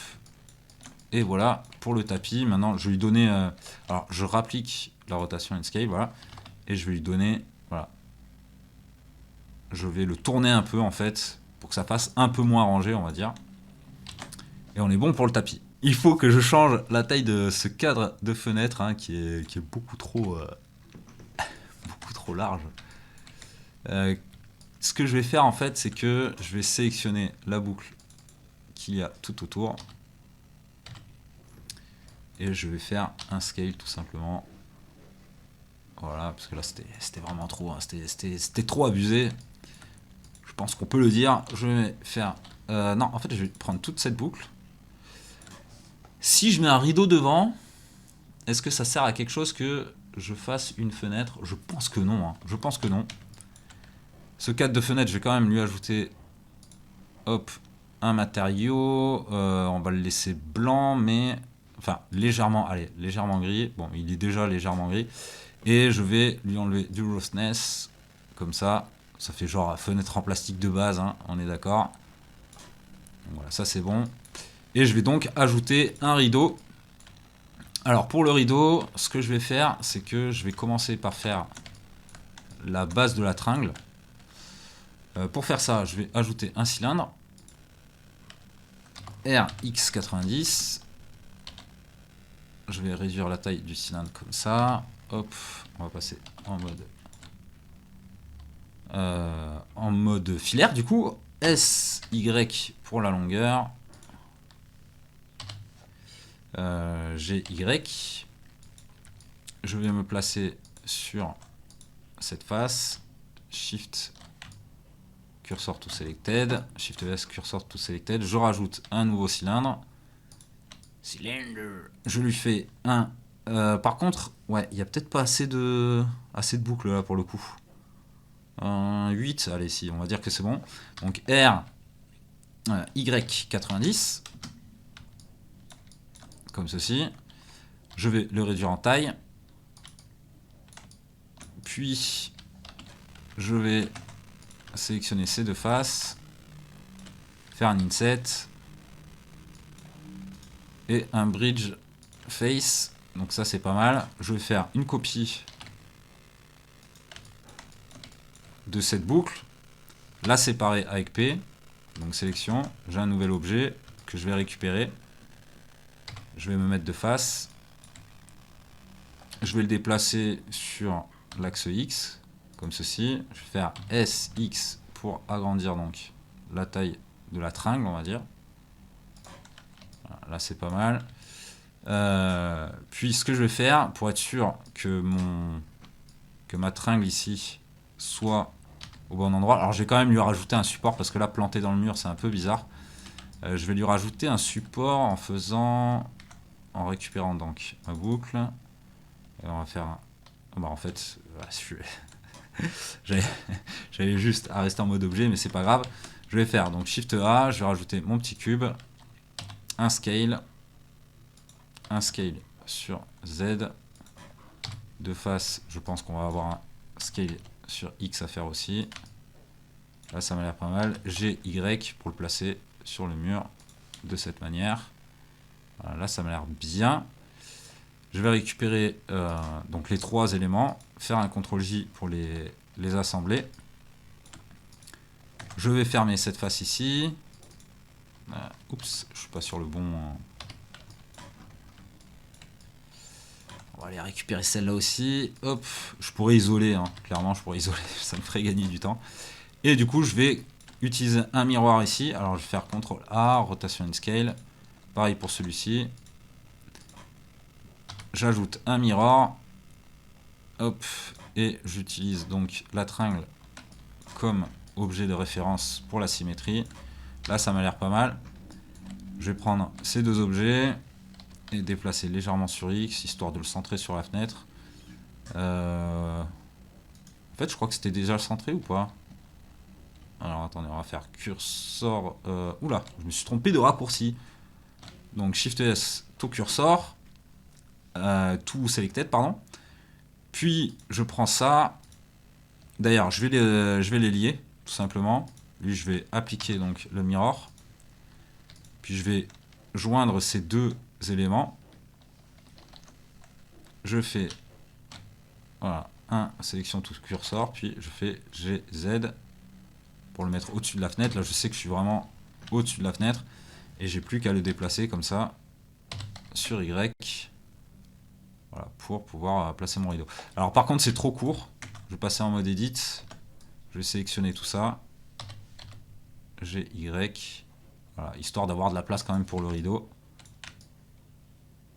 Et voilà, pour le tapis. Maintenant, je vais lui donner... alors, je rapplique la rotation and scale, voilà. Et je vais lui donner... Voilà. Je vais le tourner un peu, en fait, pour que ça fasse un peu moins rangé, on va dire. Et on est bon pour le tapis. Il faut que je change la taille de ce cadre de fenêtre, hein, qui est beaucoup trop large. Ce que je vais faire, en fait, c'est que je vais sélectionner la boucle qu'il y a tout autour. Et je vais faire un scale, tout simplement. Voilà, parce que là, c'était vraiment trop. Hein, c'était trop abusé. Je pense qu'on peut le dire. Je vais faire... non, en fait, je vais prendre toute cette boucle. Si je mets un rideau devant, est-ce que ça sert à quelque chose que je fasse une fenêtre? Je pense que non. Hein. Je pense que non. Ce cadre de fenêtre, je vais quand même lui ajouter, hop, un matériau. On va le laisser blanc, mais... Enfin, légèrement, allez, légèrement gris. Bon, il est déjà légèrement gris. Et je vais lui enlever du roughness, comme ça. Ça fait genre fenêtre en plastique de base, hein, on est d'accord. Voilà, ça c'est bon. Et je vais donc ajouter un rideau. Alors pour le rideau, ce que je vais faire, c'est que je vais commencer par faire la base de la tringle. Pour faire ça, je vais ajouter un cylindre. RX90. Je vais réduire la taille du cylindre comme ça. Hop, on va passer en mode filaire du coup. SY pour la longueur. GY. Je vais me placer sur cette face. Shift cursor to selected. Shift S cursor to selected. Je rajoute un nouveau cylindre. Je lui fais un... par contre, ouais, il n'y a peut-être pas assez de boucles là pour le coup. 8, allez, si, on va dire que c'est bon. Donc R, Y90, comme ceci. Je vais le réduire en taille. Puis, je vais sélectionner ces deux faces, faire un inset et un bridge face. Donc ça, c'est pas mal. Je vais faire une copie de cette boucle, la séparer avec P. Donc sélection, j'ai un nouvel objet que je vais récupérer. Je vais me mettre de face. Je vais le déplacer sur l'axe X, comme ceci. Je vais faire SX pour agrandir donc la taille de la tringle, on va dire. Voilà, là, c'est pas mal. Puis ce que je vais faire, pour être sûr que ma tringle ici soit au bon endroit. Alors je vais quand même lui rajouter un support, parce que là, planté dans le mur, c'est un peu bizarre. Je vais lui rajouter un support en récupérant donc ma boucle. Et on va faire un... Bah en fait, j'allais juste à rester en mode objet, mais c'est pas grave. Je vais faire donc Shift A, je vais rajouter mon petit cube, un scale sur Z. De face, je pense qu'on va avoir un scale sur X à faire aussi. Là, ça m'a l'air pas mal. GY pour le placer sur le mur de cette manière. Voilà, là, ça m'a l'air bien. Je vais récupérer donc les trois éléments, faire un CTRL-J pour les assembler. Je vais fermer cette face ici. Oups, je suis pas sur le bon... On va aller récupérer celle-là aussi. Hop, je pourrais isoler, hein. Clairement, je pourrais isoler, ça me ferait gagner du temps. Et du coup, je vais utiliser un miroir ici. Alors, je vais faire CTRL-A, rotation and scale. Pareil pour celui-ci. J'ajoute un miroir. Hop, et j'utilise donc la tringle comme objet de référence pour la symétrie. Là, ça m'a l'air pas mal. Je vais prendre ces deux objets et déplacer légèrement sur X, histoire de le centrer sur la fenêtre. En fait, je crois que c'était déjà centré ou pas? Alors, attendez, on va faire cursor... Oula, je me suis trompé de raccourci. Donc, Shift S, tout cursor. Tout selected, pardon. Puis, je prends ça. D'ailleurs, je vais les lier, tout simplement. Lui, je vais appliquer donc le mirror. Puis, je vais joindre ces deux éléments. Je fais... Voilà, sélection tout cursor. Puis, je fais GZ pour le mettre au-dessus de la fenêtre. Là, je sais que je suis vraiment au-dessus de la fenêtre. Et j'ai plus qu'à le déplacer comme ça sur Y. Voilà, pour pouvoir placer mon rideau. Alors par contre c'est trop court. Je vais passer en mode edit. Je vais sélectionner tout ça. GY. Voilà, histoire d'avoir de la place quand même pour le rideau.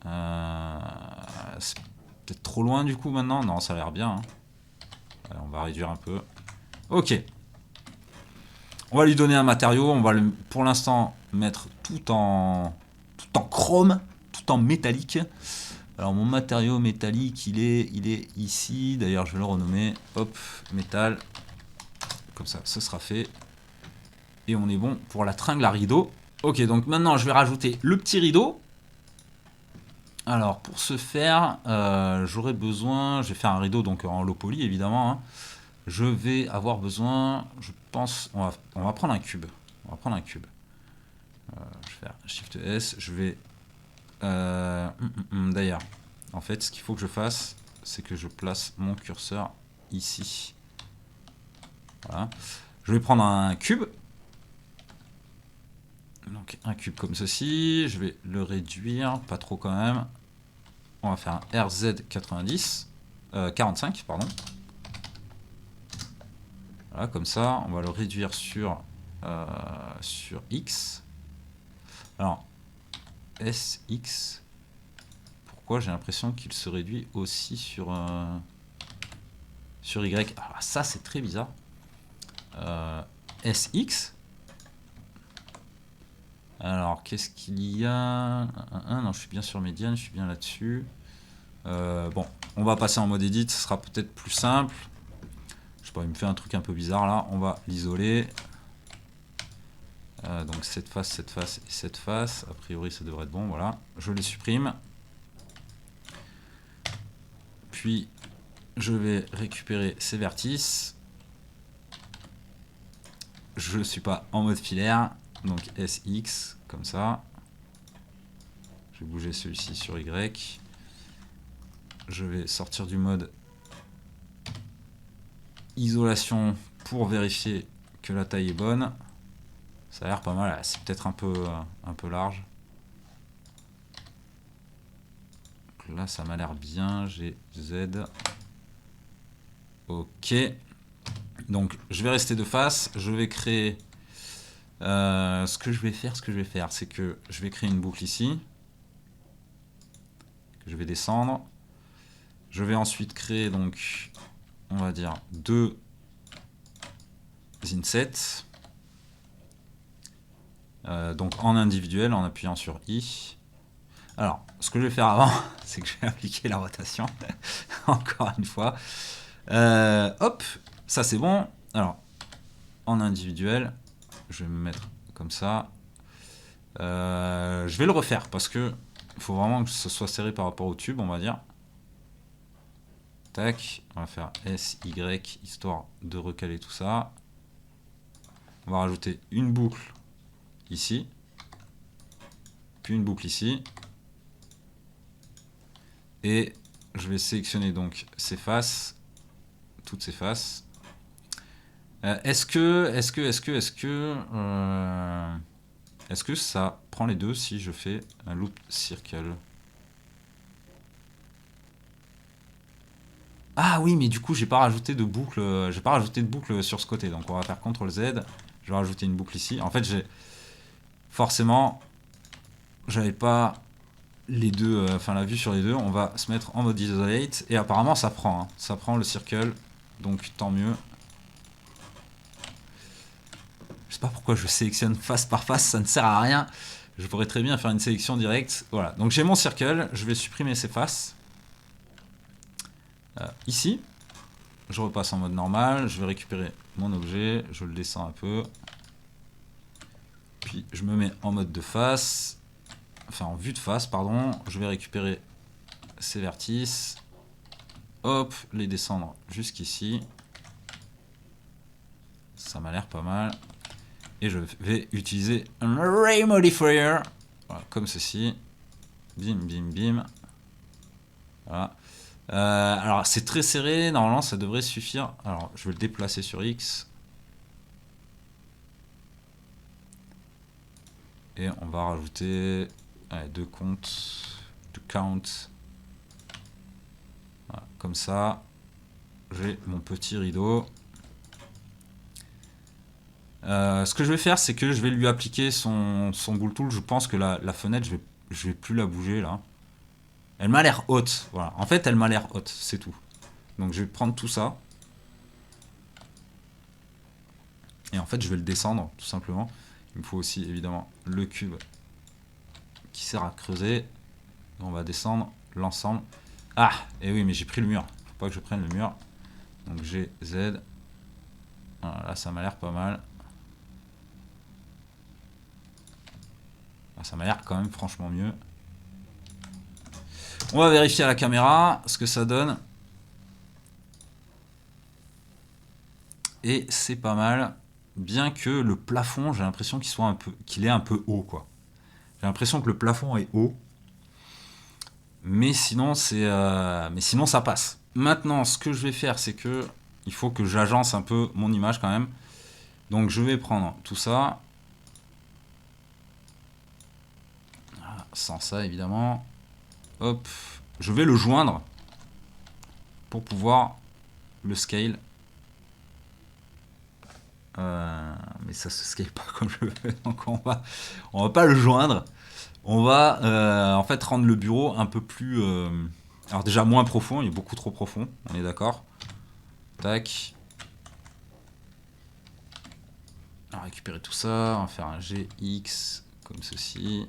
C'est peut-être trop loin du coup maintenant. Non, ça a l'air bien. Hein. Allez, on va réduire un peu. Ok. On va lui donner un matériau. On va le, pour l'instant mettre tout en chrome, tout en métallique. Alors mon matériau métallique, il est ici. D'ailleurs, je vais le renommer. Hop, métal. Comme ça, ce sera fait. Et on est bon pour la tringle à rideau. Ok, donc maintenant, je vais rajouter le petit rideau. Alors, pour ce faire, j'aurai besoin... Je vais faire un rideau donc en low poly, évidemment. Hein. Je vais avoir besoin... Je pense... On va prendre un cube. On va prendre un cube. Je vais faire Shift S. Je vais... D'ailleurs, en fait, ce qu'il faut que je fasse, c'est que je place mon curseur ici. Voilà. Je vais prendre un cube. Donc un cube comme ceci. Je vais le réduire, pas trop quand même. On va faire un RZ90, 45, pardon. Voilà, comme ça, on va le réduire sur X. Alors, SX. Pourquoi j'ai l'impression qu'il se réduit aussi sur Y. Alors ça c'est très bizarre. SX. Alors qu'est-ce qu'il y a? Non, je suis bien sur Median, je suis bien là-dessus. Bon, on va passer en mode edit, ce sera peut-être plus simple. Je sais pas, il me fait un truc un peu bizarre là. On va l'isoler. Donc cette face et cette face. A priori ça devrait être bon, voilà. Je les supprime. Puis je vais récupérer ces vertices. Je ne suis pas en mode filaire. Donc SX, comme ça. Je vais bouger celui-ci sur Y. Je vais sortir du mode isolation pour vérifier que la taille est bonne. Ça a l'air pas mal. C'est peut-être un peu large. Donc là, ça m'a l'air bien. J'ai Z. Ok. Donc, je vais rester de face. Je vais créer... ce que je vais faire, c'est que je vais créer une boucle ici. Que je vais descendre. Je vais ensuite créer, donc, on va dire, 2 insets. Donc, en individuel, en appuyant sur I. Alors, ce que je vais faire avant, c'est que je vais appliquer la rotation. Encore une fois. Hop, ça c'est bon. Alors, en individuel, je vais me mettre comme ça. Je vais le refaire parce que il faut vraiment que ce soit serré par rapport au tube, on va dire. Tac, on va faire SY histoire de recaler tout ça. On va rajouter une boucle ici, puis une boucle ici. Et je vais sélectionner donc ces faces, toutes ces faces. Est-ce que ça prend les deux si je fais un loop circle? Ah oui, mais du coup, j'ai pas rajouté de boucle, sur ce côté. Donc on va faire CTRL Z. Je vais rajouter une boucle ici. En fait, j'avais pas les deux, la vue sur les deux. On va se mettre en mode isolate et apparemment ça prend. Hein. Ça prend le circle, donc tant mieux. Je sais pas pourquoi je sélectionne face par face, ça ne sert à rien. Je pourrais très bien faire une sélection directe. Voilà, donc j'ai mon circle, je vais supprimer ces faces. Ici, je repasse en mode normal, je vais récupérer mon objet, je le descends un peu. Puis je me mets en mode de face, enfin en vue de face, pardon. Je vais récupérer ces vertices. Hop, les descendre jusqu'ici. Ça m'a l'air pas mal. Et je vais utiliser un Ray Modifier. Voilà, comme ceci. Bim, bim, bim. Voilà. Alors c'est très serré, normalement ça devrait suffire. Alors je vais le déplacer sur X. Et on va rajouter 2 comptes, 2 count. Voilà, comme ça, j'ai mon petit rideau. Ce que je vais faire, c'est que je vais lui appliquer son Bull Tool. Je pense que la fenêtre, je vais plus la bouger là. Elle m'a l'air haute. Voilà. En fait, elle m'a l'air haute, c'est tout. Donc je vais prendre tout ça. Et en fait, je vais le descendre, tout simplement. Il me faut aussi, évidemment, le cube qui sert à creuser. On va descendre l'ensemble. Ah, et oui, mais j'ai pris le mur. Faut pas que je prenne le mur. Donc G, Z. Voilà, là, ça m'a l'air pas mal. Ah, ça m'a l'air quand même franchement mieux. On va vérifier à la caméra ce que ça donne. Et c'est pas mal. Bien que le plafond, j'ai l'impression qu'il est un peu haut, quoi. J'ai l'impression que le plafond est haut. Mais sinon, ça passe. Maintenant, ce que je vais faire, c'est que il faut que j'agence un peu mon image quand même. Donc je vais prendre tout ça. Sans ça, évidemment. Hop. Je vais le joindre pour pouvoir le scale. Mais ça se scale pas comme je veux. Donc on va pas le joindre. On va en fait rendre le bureau un peu plus... alors déjà moins profond, il est beaucoup trop profond, on est d'accord. Tac. On va récupérer tout ça, on va faire un GX comme ceci.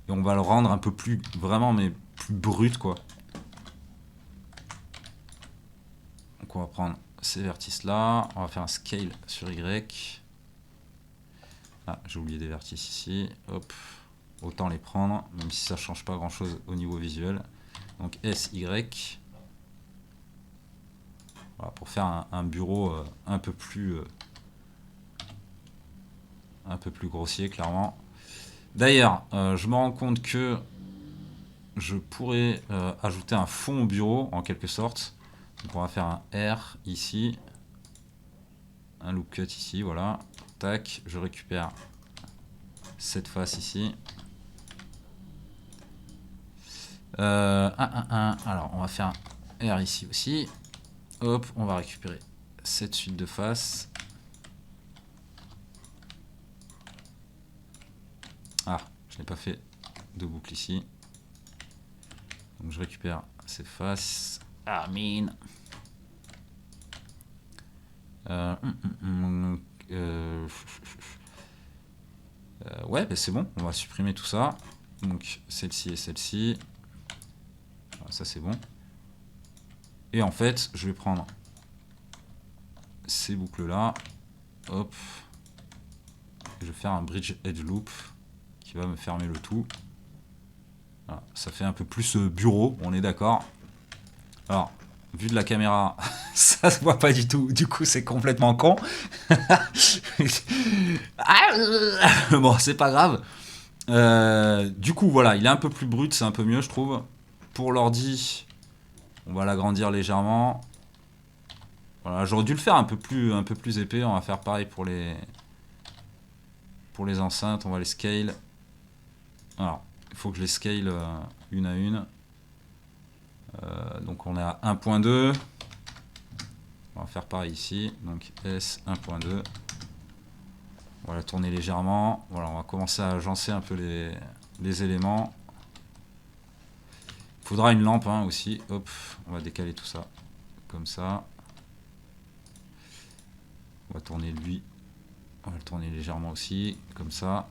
Et on va le rendre un peu plus, vraiment, mais plus brut, quoi. Donc on va prendre ces vertices là, on va faire un scale sur Y. Ah, j'ai oublié des vertices ici, hop. Autant les prendre, même si ça change pas grand chose au niveau visuel. Donc SY. Voilà, pour faire un bureau un peu plus grossier, clairement. D'ailleurs, je me rends compte que je pourrais ajouter un fond au bureau, en quelque sorte. Donc on va faire un R ici. Un loop cut ici, voilà. Tac, je récupère cette face ici. Alors, on va faire un R ici aussi. Hop, on va récupérer cette suite de faces. Ah, je n'ai pas fait de boucle ici. Donc je récupère ces faces. Ah, mine. Ouais, bah c'est bon, on va supprimer tout ça. Donc celle-ci et celle-ci. Ça c'est bon. Et en fait, je vais prendre ces boucles là. Hop. Je vais faire un bridge edge loop qui va me fermer le tout. Voilà, ça fait un peu plus bureau, on est d'accord. Alors, vu de la caméra, ça se voit pas du tout. Du coup, c'est complètement con. Bon, c'est pas grave. Du coup, voilà, il est un peu plus brut, c'est un peu mieux, je trouve. Pour l'ordi, on va l'agrandir légèrement. Voilà, j'aurais dû le faire un peu plus épais. On va faire pareil pour les enceintes. On va les scale. Alors, il faut que je les scale une à une. Donc on est à 1.2. On va faire pareil ici. Donc S 1.2. On va la tourner légèrement. Voilà, on va commencer à agencer un peu les éléments. Il faudra une lampe hein, aussi. Hop, on va décaler tout ça. Comme ça. On va tourner lui. On va le tourner légèrement aussi. Comme ça.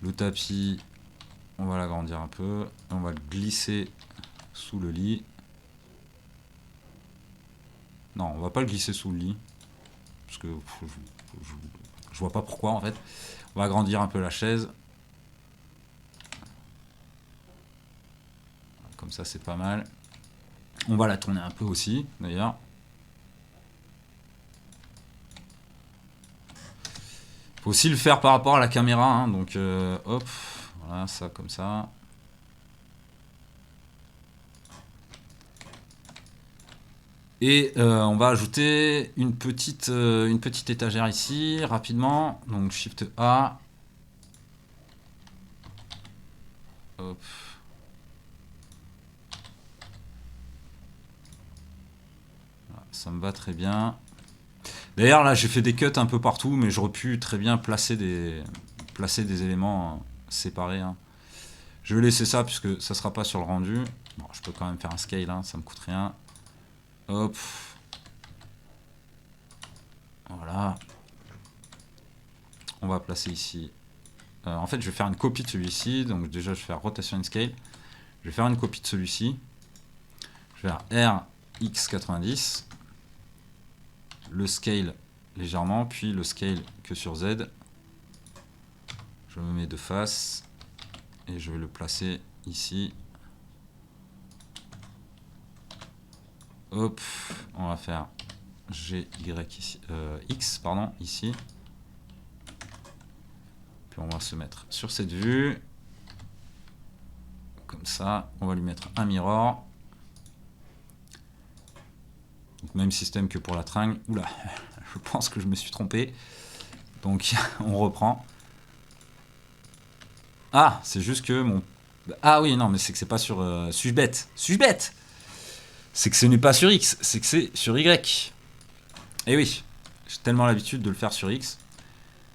Le tapis, on va l'agrandir un peu. On va le glisser sous le lit. Non, on va pas le glisser sous le lit. Parce que je vois pas pourquoi en fait. On va agrandir un peu la chaise. Comme ça, c'est pas mal. On va la tourner un peu aussi, d'ailleurs. Faut aussi le faire par rapport à la caméra. Hein, donc, hop. Voilà, ça comme ça. Et on va ajouter une petite étagère ici, rapidement. Donc, Shift A. Hop. Voilà, ça me va très bien. D'ailleurs, là, j'ai fait des cuts un peu partout, mais j'aurais pu très bien placer des éléments séparés. Hein. Je vais laisser ça, puisque ça ne sera pas sur le rendu. Bon, je peux quand même faire un scale, hein, ça me coûte rien. Hop. Voilà. On va placer ici. En fait, je vais faire une copie de celui-ci. Donc déjà, je vais faire rotation and scale. Je vais faire une copie de celui-ci. Je vais faire RX90. Le scale légèrement, puis le scale que sur Z. Je me mets de face. Et je vais le placer ici. Hop. On va faire GY ici, X, pardon, ici. Puis on va se mettre sur cette vue. Comme ça. On va lui mettre un mirror. Donc, même système que pour la tringle. Oula, je pense que je me suis trompé. Donc on reprend. Ah, c'est juste que mon... Ah oui, non, mais c'est que c'est pas sur... Suis-je bête? Suis-je bête? C'est que ce n'est pas sur X, c'est que c'est sur Y. Et oui, j'ai tellement l'habitude de le faire sur X.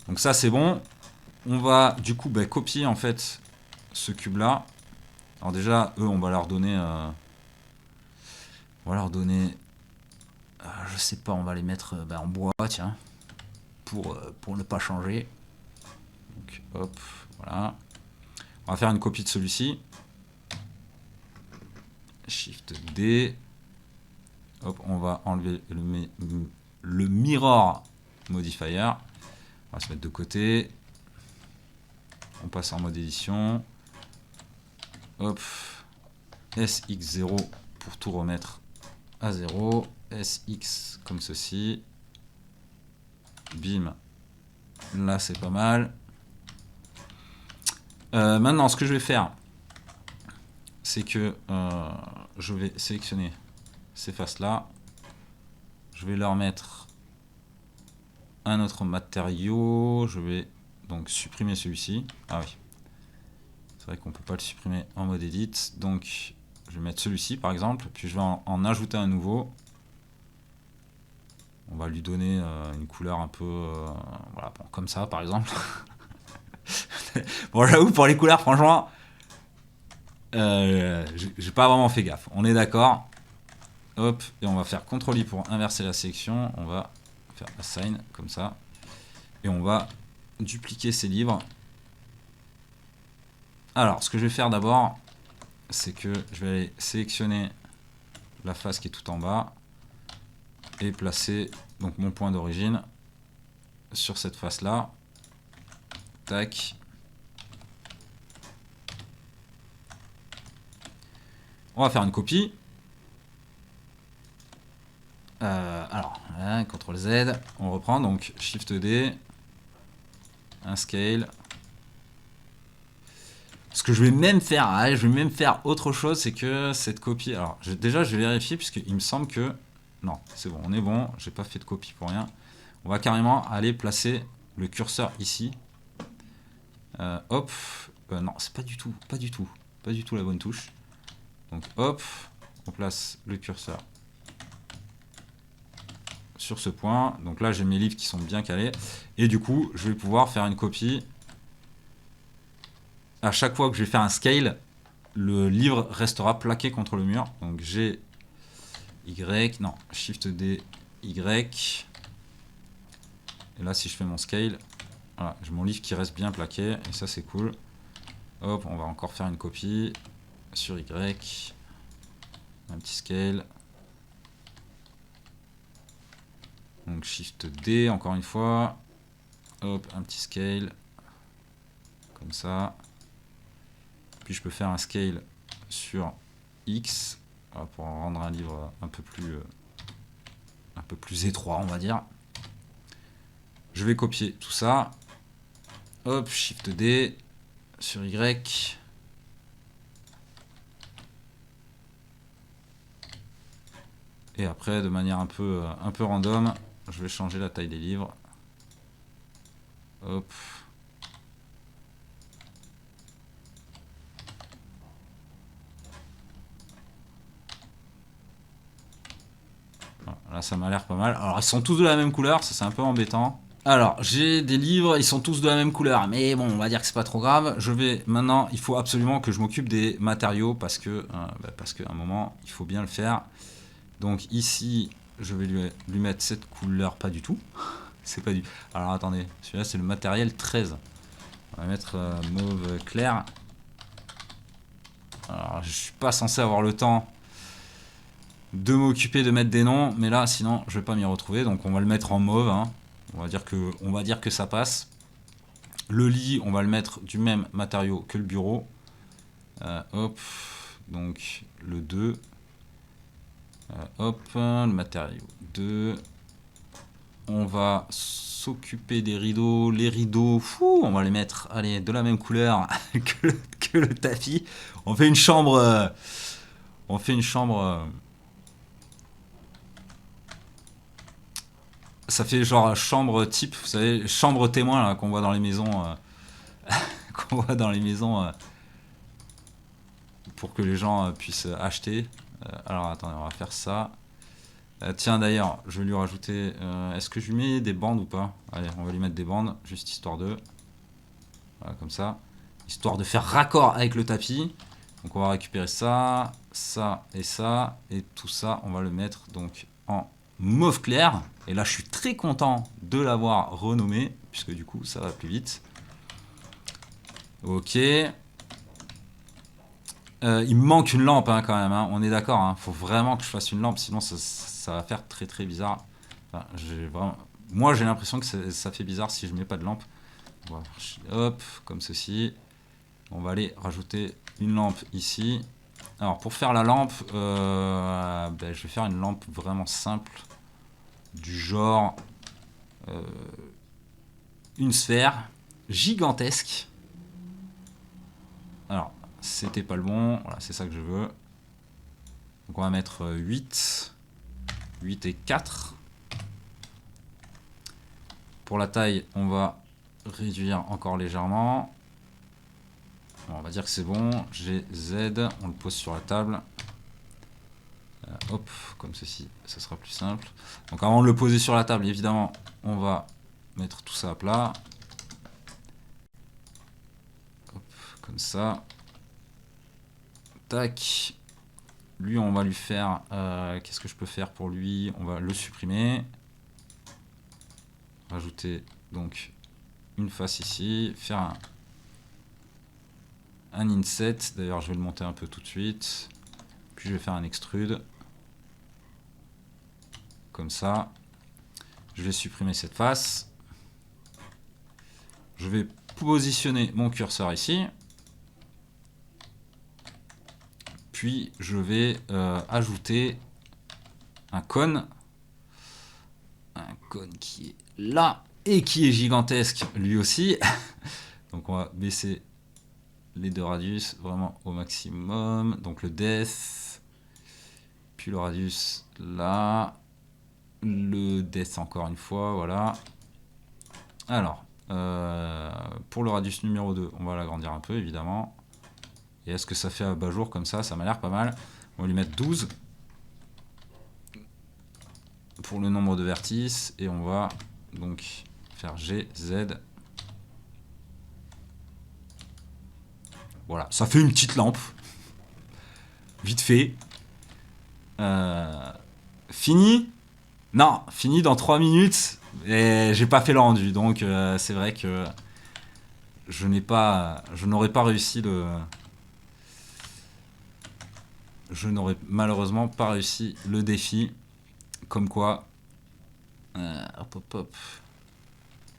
Donc ça, c'est bon. On va du coup copier en fait ce cube-là. Alors déjà, eux, on va leur donner... je sais pas, on va les mettre en bois, tiens. Pour ne pas changer. Donc hop, voilà. On va faire une copie de celui-ci. Shift D. Hop, on va enlever le mirror modifier. On va se mettre de côté. On passe en mode édition. Hop. SX0 pour tout remettre à 0. SX comme ceci. Bim. Là, c'est pas mal. Maintenant, ce que je vais faire, c'est que je vais sélectionner ces faces-là. Je vais leur mettre un autre matériau. Je vais donc supprimer celui-ci. Ah oui. C'est vrai qu'on peut pas le supprimer en mode edit. Donc, je vais mettre celui-ci, par exemple. Puis, je vais en ajouter un nouveau. On va lui donner une couleur un peu... voilà, bon, comme ça, par exemple. Bon, j'avoue, pour les couleurs, franchement... j'ai pas vraiment fait gaffe. On est d'accord. Hop, et on va faire CTRL-I pour inverser la sélection. On va faire Assign, comme ça. Et on va dupliquer ces livres. Alors, ce que je vais faire d'abord, c'est que je vais aller sélectionner la face qui est tout en bas. Et placer donc mon point d'origine sur cette face-là. Tac. On va faire une copie. Alors, voilà, CTRL Z, on reprend, donc Shift D, un scale. Ce que je vais même faire, autre chose, c'est que cette copie, alors déjà je vais vérifier puisqu'il me semble que, non, c'est bon, on est bon, j'ai pas fait de copie pour rien. On va carrément aller placer le curseur ici. Hop, non, c'est pas du tout la bonne touche. Donc hop, on place le curseur sur ce point. Donc là, j'ai mes livres qui sont bien calés. Et du coup, je vais pouvoir faire une copie. À chaque fois que je vais faire un scale, le livre restera plaqué contre le mur. Donc G, Y, non, Shift D, Y. Et là, si je fais mon scale, Voilà, j'ai mon livre qui reste bien plaqué, et ça c'est cool. Hop, on va encore faire une copie sur Y. Un petit scale. Donc Shift D, encore une fois. Hop, un petit scale. Comme ça. Puis je peux faire un scale sur X. Voilà, pour rendre un livre un peu plus étroit, on va dire. Je vais copier tout ça. Hop, Shift D. Sur Y. Et après, de manière un peu random, je vais changer la taille des livres. Hop. Voilà, là, ça m'a l'air pas mal. Alors, ils sont tous de la même couleur, ça c'est un peu embêtant. Alors, j'ai des livres, ils sont tous de la même couleur, mais bon, on va dire que c'est pas trop grave. Je vais maintenant, il faut absolument que je m'occupe des matériaux parce qu'à un moment, il faut bien le faire. Donc ici, je vais lui mettre cette couleur, pas du tout. C'est pas du. Alors attendez, celui-là c'est le matériel 13. On va mettre mauve clair. Alors je suis pas censé avoir le temps de m'occuper de mettre des noms, mais là sinon je vais pas m'y retrouver, donc on va le mettre en mauve. Hein. On va dire que ça passe. Le lit, on va le mettre du même matériau que le bureau. Hop, donc le 2. Hop, le matériau 2. On va s'occuper des rideaux. Les rideaux, on va les mettre, allez, de la même couleur que le tapis. On fait une chambre. Ça fait genre chambre type, vous savez, chambre témoin là, qu'on voit dans les maisons. Qu'on voit dans les maisons pour que les gens puissent acheter. Alors attendez, on va faire ça. Tiens d'ailleurs, je vais lui rajouter. Est-ce que je lui mets des bandes ou pas? Allez, on va lui mettre des bandes, juste histoire de. Voilà, comme ça. Histoire de faire raccord avec le tapis. Donc on va récupérer ça, ça et ça. Et tout ça, on va le mettre donc en mauve clair. Et là, je suis très content de l'avoir renommé, puisque du coup, ça va plus vite. Ok. Il me manque une lampe hein, quand même, hein. On est d'accord, hein. Faut vraiment que je fasse une lampe, sinon ça va faire très très bizarre. Enfin, moi j'ai l'impression que ça fait bizarre si je mets pas de lampe. Voilà. Hop, comme ceci. On va aller rajouter une lampe ici. Alors pour faire la lampe, je vais faire une lampe vraiment simple. Du genre une sphère gigantesque. Alors, c'était pas le bon. Voilà, c'est ça que je veux. Donc on va mettre 8. 8 et 4. Pour la taille, on va réduire encore légèrement. Bon, on va dire que c'est bon. J'ai Z, on le pose sur la table. Hop, comme ceci, ça sera plus simple. Donc avant de le poser sur la table, évidemment, on va mettre tout ça à plat. Hop, comme ça. Tac. Lui, on va lui faire... qu'est-ce que je peux faire pour lui? On va le supprimer. Rajouter donc une face ici. Faire un inset. D'ailleurs, je vais le monter un peu tout de suite. Puis je vais faire un extrude. Comme ça. Je vais supprimer cette face. Je vais positionner mon curseur ici. Puis je vais ajouter un cône. Un cône qui est là et qui est gigantesque lui aussi. Donc on va baisser les deux radius vraiment au maximum. Donc le depth. Puis le radius là. Le depth encore une fois, voilà. Alors, pour le radius numéro 2, on va l'agrandir un peu évidemment. Et est-ce que ça fait abat-jour comme ça? Ça m'a l'air pas mal. On va lui mettre 12 pour le nombre de vertices. Et on va donc faire G, Z. Voilà, ça fait une petite lampe. Vite fait. Fini? Non, fini dans 3 minutes. Et j'ai pas fait le rendu, donc c'est vrai que je n'aurais pas réussi le... Je n'aurais malheureusement pas réussi le défi. Comme quoi... hop hop hop.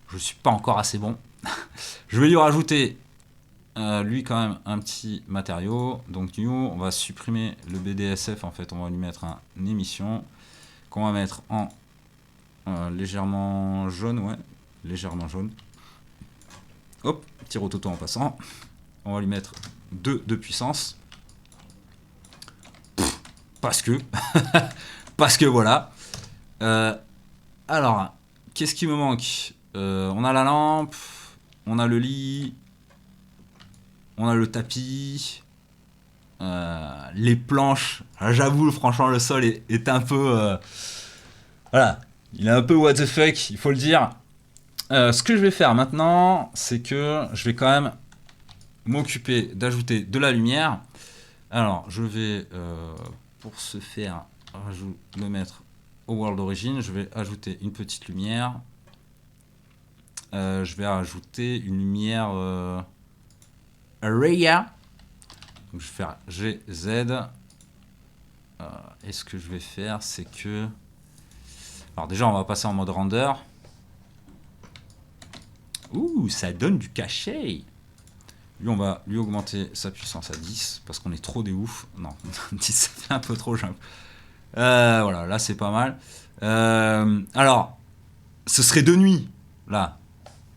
Je suis pas encore assez bon. Je vais lui rajouter lui quand même un petit matériau. Donc new, on va supprimer le BDSF en fait. On va lui mettre un émission qu'on va mettre en légèrement jaune, ouais, légèrement jaune. Hop, petit rototo en passant. On va lui mettre 2 de puissance. Parce que. Parce que voilà. Alors, qu'est-ce qui me manque? On a la lampe, on a le lit, on a le tapis, les planches. J'avoue, franchement, le sol est un peu... voilà, il est un peu what the fuck, il faut le dire. Ce que je vais faire maintenant, c'est que je vais quand même m'occuper d'ajouter de la lumière. Alors, je vais, pour ce faire, le mettre au world origin. Je vais ajouter une petite lumière. Je vais ajouter une lumière Raya. Donc, je vais faire GZ. Et ce que je vais faire, c'est que... Alors déjà, on va passer en mode render. Ouh, ça donne du cachet. Lui, on va lui augmenter sa puissance à 10 parce qu'on est trop des ouf. Non, 10, ça fait un peu trop jungle. Voilà, là, c'est pas mal. Alors, ce serait de nuit, là.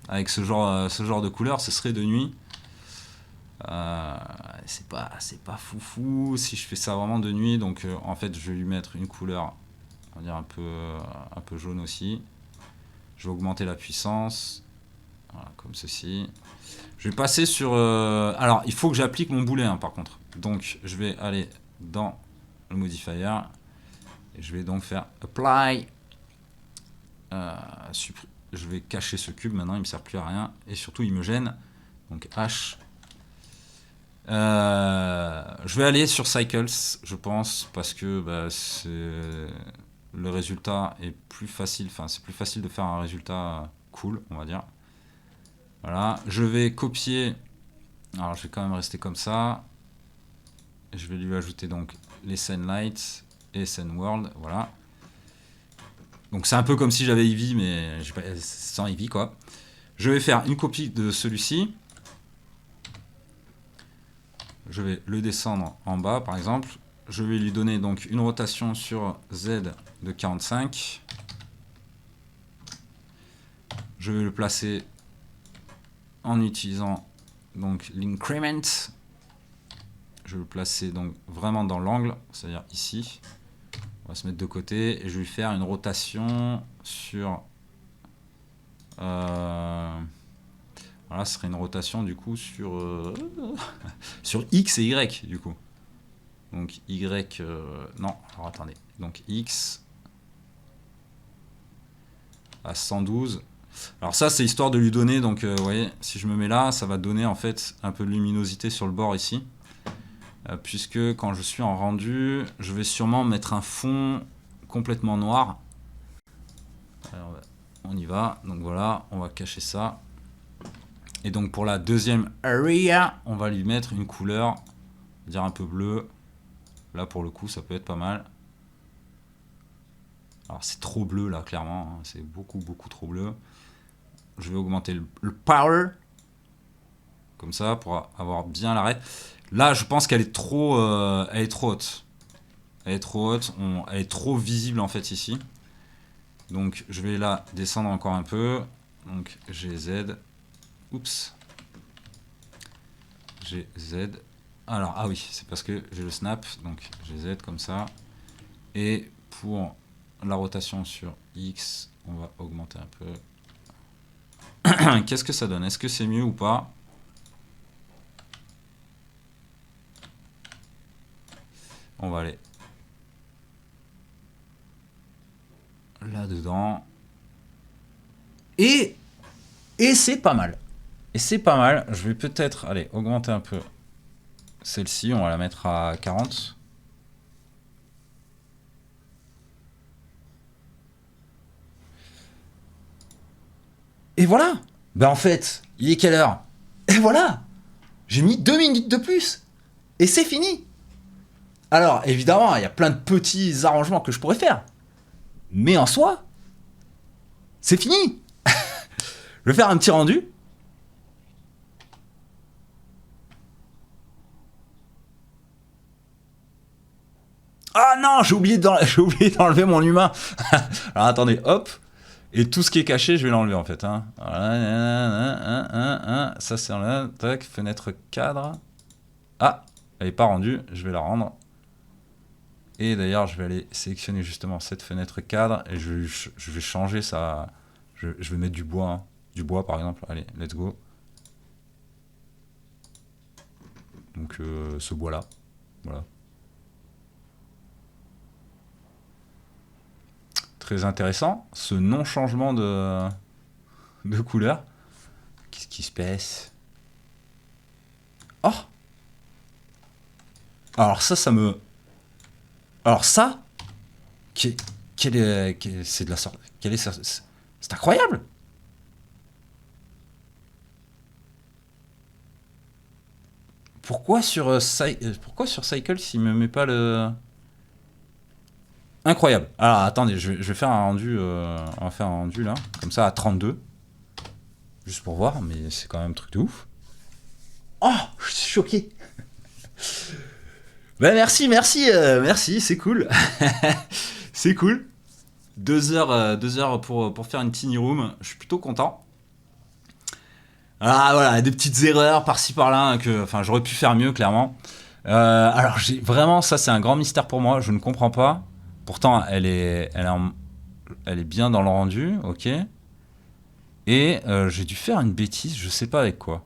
Avec ce genre de couleur, ce serait de nuit. C'est pas foufou si je fais ça vraiment de nuit. Donc, en fait, je vais lui mettre une couleur, on va dire un peu jaune aussi. Je vais augmenter la puissance. Voilà, comme ceci. Je vais passer sur... alors, il faut que j'applique mon boolean, par contre. Donc, je vais aller dans le modifier. Et je vais donc faire apply. Je vais cacher ce cube maintenant, il ne me sert plus à rien. Et surtout, il me gêne. Donc, H. Je vais aller sur Cycles, je pense, parce que le résultat est plus facile. Enfin, c'est plus facile de faire un résultat cool, on va dire. Voilà, je vais copier. Alors, je vais quand même rester comme ça. Je vais lui ajouter donc les scènes light et scène world. Voilà. Donc, c'est un peu comme si j'avais Eevee, mais j'ai pas, sans Eevee, quoi. Je vais faire une copie de celui-ci. Je vais le descendre en bas, par exemple. Je vais lui donner donc une rotation sur Z de 45. Je vais le placer en utilisant donc l'increment. Je vais le placer donc vraiment dans l'angle, c'est-à-dire ici. On va se mettre de côté et je vais lui faire une rotation sur... voilà, ce serait une rotation du coup sur, sur X et Y du coup. Donc Y... non, alors attendez. Donc X à 112. Alors ça, c'est histoire de lui donner, donc vous voyez, si je me mets là, ça va donner en fait un peu de luminosité sur le bord ici. Puisque quand je suis en rendu, je vais sûrement mettre un fond complètement noir. Alors, on y va, donc voilà, on va cacher ça. Et donc pour la deuxième area, on va lui mettre une couleur, on va dire un peu bleu. Là pour le coup, ça peut être pas mal. Alors c'est trop bleu là, clairement, hein, c'est beaucoup trop bleu. Je vais augmenter le power, comme ça, pour avoir bien l'arrêt. Là, je pense qu'elle est trop haute. Elle est trop haute. Elle est trop visible en fait ici. Donc je vais la descendre encore un peu. Donc GZ. Oups. GZ. Alors, ah oui, c'est parce que j'ai le snap. Donc GZ comme ça. Et pour la rotation sur X, on va augmenter un peu. Qu'est-ce que ça donne? Est-ce que c'est mieux ou pas? On va aller là-dedans. Et c'est pas mal. Et c'est pas mal. Je vais peut-être aller augmenter un peu celle-ci. On va la mettre à 40. Et voilà. Ben en fait, il est quelle heure? Et voilà. J'ai mis 2 minutes de plus. Et c'est fini. Alors, évidemment, il y a plein de petits arrangements que je pourrais faire. Mais en soi, c'est fini. Je vais faire un petit rendu. Ah non, j'ai oublié d'enlever mon humain. Alors attendez, hop. Et tout ce qui est caché, je vais l'enlever en fait. Hein. Voilà, ça c'est là. Tac, fenêtre cadre. Ah, elle n'est pas rendue, je vais la rendre. Et d'ailleurs, je vais aller sélectionner justement cette fenêtre cadre et je vais changer ça. Je vais mettre du bois. Hein. Du bois par exemple. Allez, let's go. Donc ce bois là. Voilà. Très intéressant. Ce non-changement de couleur. Qu'est-ce qui se passe? Oh! Alors ça me... Alors ça, c'est de la sorte... C'est incroyable! Pourquoi sur Cycle s'il me met pas le... Incroyable. Alors attendez, je vais faire un rendu, on va faire un rendu là, comme ça à 32. Juste pour voir, mais c'est quand même un truc de ouf. Oh, je suis choqué. Ben merci, c'est cool. C'est cool. 2 heures pour faire une tiny room, je suis plutôt content. Ah voilà, des petites erreurs par-ci par-là, hein, enfin j'aurais pu faire mieux clairement. Alors vraiment, ça c'est un grand mystère pour moi, je ne comprends pas. Pourtant elle est bien dans le rendu, ok. Et j'ai dû faire une bêtise, je sais pas avec quoi.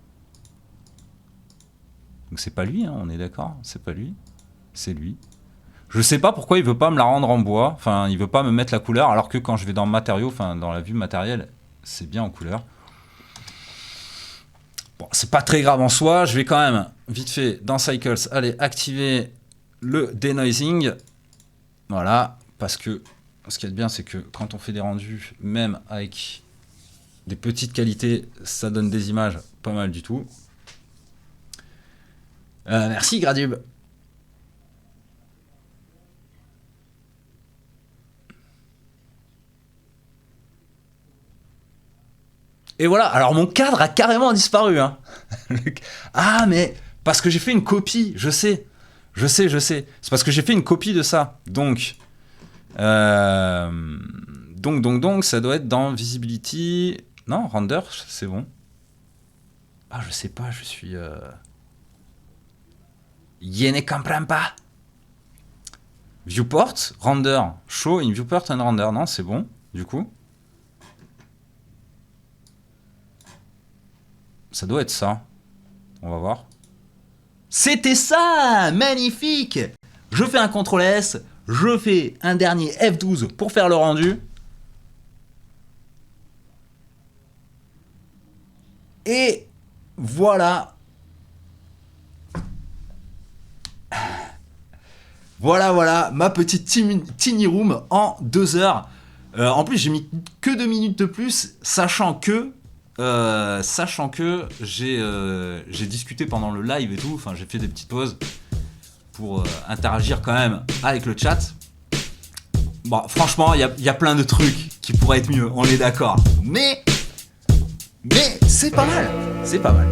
Donc c'est pas lui, hein, on est d'accord, c'est pas lui, c'est lui. Je sais pas pourquoi il veut pas me la rendre en bois, enfin il veut pas me mettre la couleur, alors que quand je vais dans matériaux, enfin dans la vue matérielle, c'est bien en couleur. Bon, c'est pas très grave en soi, je vais quand même, vite fait, dans Cycles, aller activer le denoising. Voilà, parce que ce qu'il y a de bien, c'est que quand on fait des rendus, même avec des petites qualités, ça donne des images pas mal du tout. Merci Gradube. Et voilà, alors mon cadre a carrément disparu. Hein. Ah mais, parce que j'ai fait une copie, je sais. C'est parce que j'ai fait une copie de ça. Donc, ça doit être dans Visibility. Non, Render, c'est bon. Ah, je sais pas, je suis... Je ne comprends pas. Viewport, Render, Show in Viewport and Render. Non, c'est bon, du coup. Ça doit être ça. On va voir. C'était ça! Magnifique! Je fais un CTRL S, je fais un dernier F12 pour faire le rendu. Et voilà. Voilà, ma petite tiny room en 2 heures. En plus, j'ai mis que 2 minutes de plus, sachant que j'ai discuté pendant le live et tout, enfin j'ai fait des petites pauses pour interagir quand même avec le chat. Bon, franchement, il y a plein de trucs qui pourraient être mieux, on est d'accord. Mais c'est pas mal, c'est pas mal.